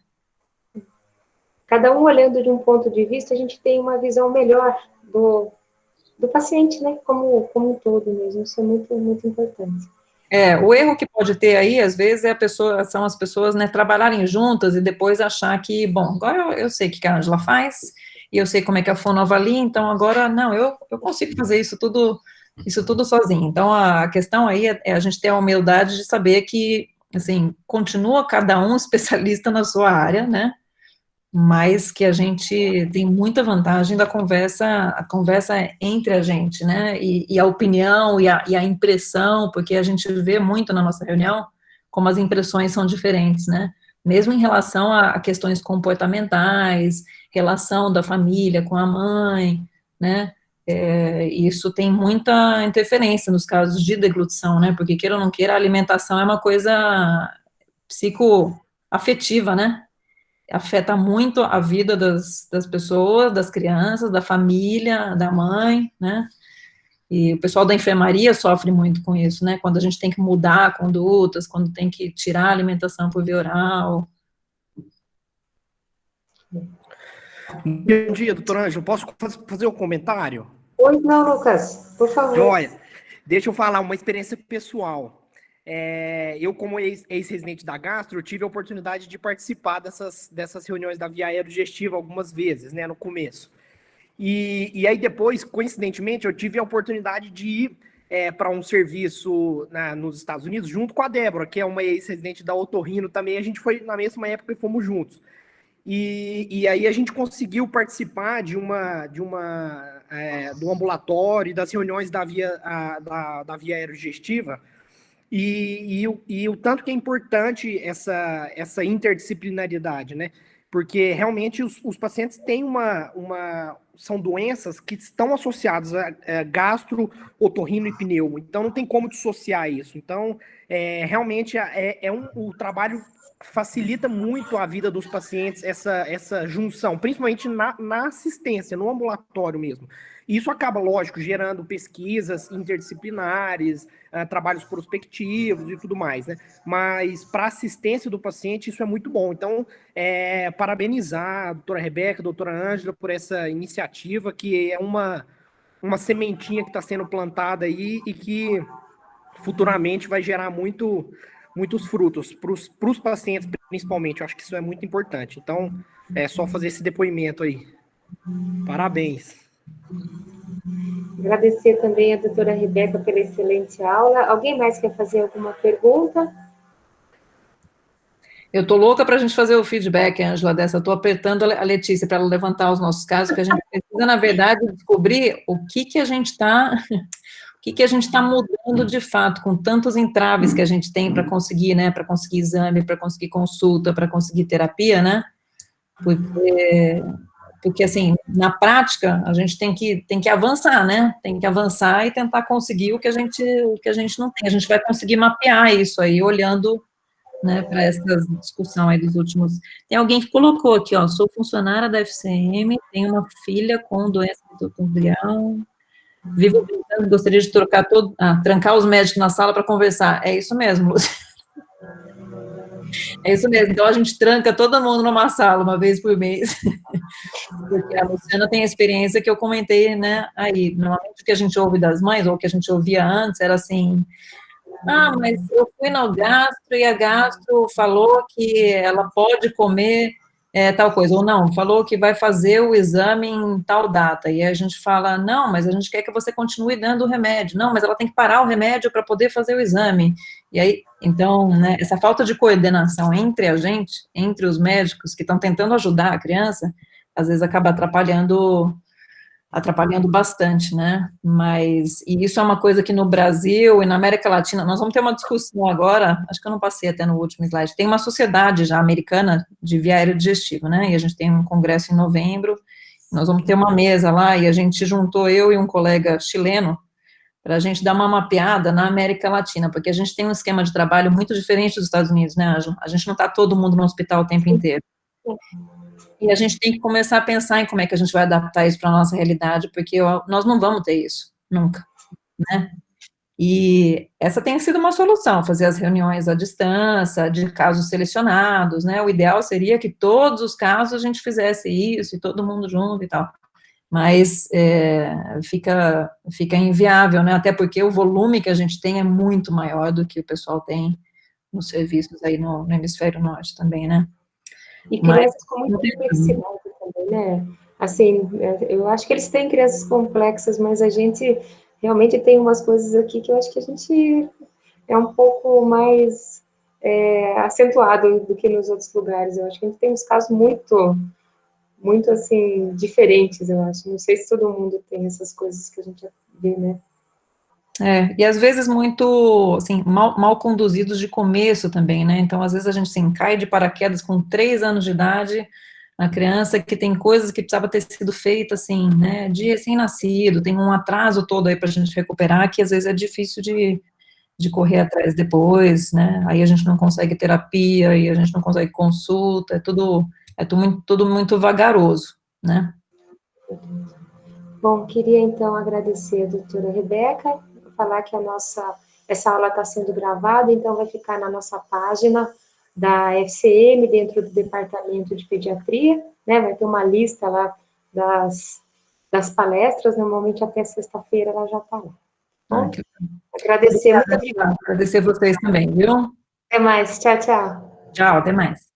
Cada um olhando de um ponto de vista, a gente tem uma visão melhor do paciente, né? Como um todo mesmo. Isso é muito, muito importante. O erro que pode ter aí, às vezes, são as pessoas, né, trabalharem juntas e depois achar que, bom, agora eu sei o que a Ângela faz, e eu sei como é que a fono avalia, então agora, não, eu consigo fazer isso tudo sozinho. Então, a questão aí é a gente ter a humildade de saber que, assim, continua cada um especialista na sua área, né, mas que a gente tem muita vantagem da conversa, a conversa entre a gente, né, e a opinião e a impressão, porque a gente vê muito na nossa reunião como as impressões são diferentes, né, mesmo em relação a questões comportamentais, relação da família com a mãe, né, isso tem muita interferência nos casos de deglutição, né, porque queira ou não queira, a alimentação é uma coisa psicoafetiva, né, afeta muito a vida das pessoas, das crianças, da família, da mãe, né? E o pessoal da enfermaria sofre muito com isso, né? Quando a gente tem que mudar condutas, quando tem que tirar a alimentação por via oral. Bom dia, doutora Ângela. Posso fazer um comentário? Pois não, Lucas, por favor. Joia. Deixa eu falar uma experiência pessoal. Eu, como ex-residente da Gastro, eu tive a oportunidade de participar dessas reuniões da via aerodigestiva algumas vezes, né, no começo. E aí depois, coincidentemente, eu tive a oportunidade de ir para um serviço nos Estados Unidos, junto com a Débora, que é uma ex-residente da Otorrino também. A gente foi na mesma época e fomos juntos. E aí a gente conseguiu participar de do ambulatório e das reuniões da via aerodigestiva. E o tanto que é importante essa interdisciplinaridade, né? Porque realmente os pacientes têm são doenças que estão associadas a gastro, otorrino e pneumo, então não tem como dissociar isso. Então, realmente o trabalho facilita muito a vida dos pacientes, essa junção, principalmente na assistência, no ambulatório mesmo. E isso acaba, lógico, gerando pesquisas interdisciplinares, trabalhos prospectivos e tudo mais, né? Mas para assistência do paciente isso é muito bom. Então, parabenizar a doutora Rebeca, a doutora Ângela por essa iniciativa, que é uma sementinha que está sendo plantada aí e que futuramente vai gerar muitos frutos para os pacientes, principalmente. Eu acho que isso é muito importante. Então, é só fazer esse depoimento aí. Parabéns. Agradecer também a doutora Rebeca pela excelente aula. Alguém mais quer fazer alguma pergunta? Eu tô louca para a gente fazer o feedback, Ângela, dessa. Eu tô apertando a Letícia para ela levantar os nossos casos, porque a gente precisa, na verdade, descobrir o que a gente está mudando de fato, com tantos entraves que a gente tem para conseguir, né, para conseguir exame, para conseguir consulta, para conseguir terapia, né, porque, assim, na prática, a gente tem que avançar, né, tem que avançar e tentar conseguir o que a gente não tem. A gente vai conseguir mapear isso aí, olhando, né, para essa discussão aí dos últimos... Tem alguém que colocou aqui, ó, sou funcionária da FCM, tenho uma filha com doença mitocondrial, vivo brincando, gostaria de trancar os médicos na sala para conversar. É isso mesmo, Lúcia. É isso mesmo. Então, a gente tranca todo mundo numa sala, uma vez por mês. Porque a Luciana tem a experiência que eu comentei, né, aí. Normalmente, o que a gente ouve das mães, ou o que a gente ouvia antes, era assim... mas eu fui no gastro e a gastro falou que ela pode comer tal coisa, ou não, falou que vai fazer o exame em tal data, e a gente fala, não, mas a gente quer que você continue dando o remédio, não, mas ela tem que parar o remédio para poder fazer o exame, e aí, então, né, essa falta de coordenação entre a gente, entre os médicos que estão tentando ajudar a criança, às vezes acaba atrapalhando bastante, né, e isso é uma coisa que no Brasil e na América Latina, nós vamos ter uma discussão agora, acho que eu não passei até no último slide, tem uma sociedade já americana de via aerodigestiva, né, e a gente tem um congresso em novembro, nós vamos ter uma mesa lá, e a gente juntou eu e um colega chileno, para a gente dar uma mapeada na América Latina, porque a gente tem um esquema de trabalho muito diferente dos Estados Unidos, né, Ângela? A gente não está todo mundo no hospital o tempo inteiro. E a gente tem que começar a pensar em como é que a gente vai adaptar isso para a nossa realidade, porque nós não vamos ter isso, nunca, né? E essa tem sido uma solução, fazer as reuniões à distância, de casos selecionados, né? O ideal seria que todos os casos a gente fizesse isso, e todo mundo junto e tal. Mas fica inviável, né? Até porque o volume que a gente tem é muito maior do que o pessoal tem nos serviços aí no hemisfério norte também, né? E crianças com muita complexidade também, né? Assim, eu acho que eles têm crianças complexas, mas a gente realmente tem umas coisas aqui que eu acho que a gente é um pouco mais acentuado do que nos outros lugares. Eu acho que a gente tem uns casos muito, assim, diferentes, eu acho. Não sei se todo mundo tem essas coisas que a gente vê, né? E às vezes muito, assim, mal conduzidos de começo também, né, então às vezes a gente, assim, cai de paraquedas com 3 anos de idade, a criança que tem coisas que precisava ter sido feita, assim, né, de recém-nascido, tem um atraso todo aí para a gente recuperar, que às vezes é difícil de correr atrás depois, né, aí a gente não consegue terapia, e a gente não consegue consulta, tudo muito vagaroso, né. Bom, queria então agradecer a doutora Rebeca, falar que essa aula está sendo gravada, então vai ficar na nossa página da FCM, dentro do Departamento de Pediatria, né, vai ter uma lista lá das palestras, normalmente até sexta-feira ela já está lá. Bom, agradecer, muito obrigada. Agradecer vocês também, viu? Até mais, tchau, tchau. Tchau, até mais.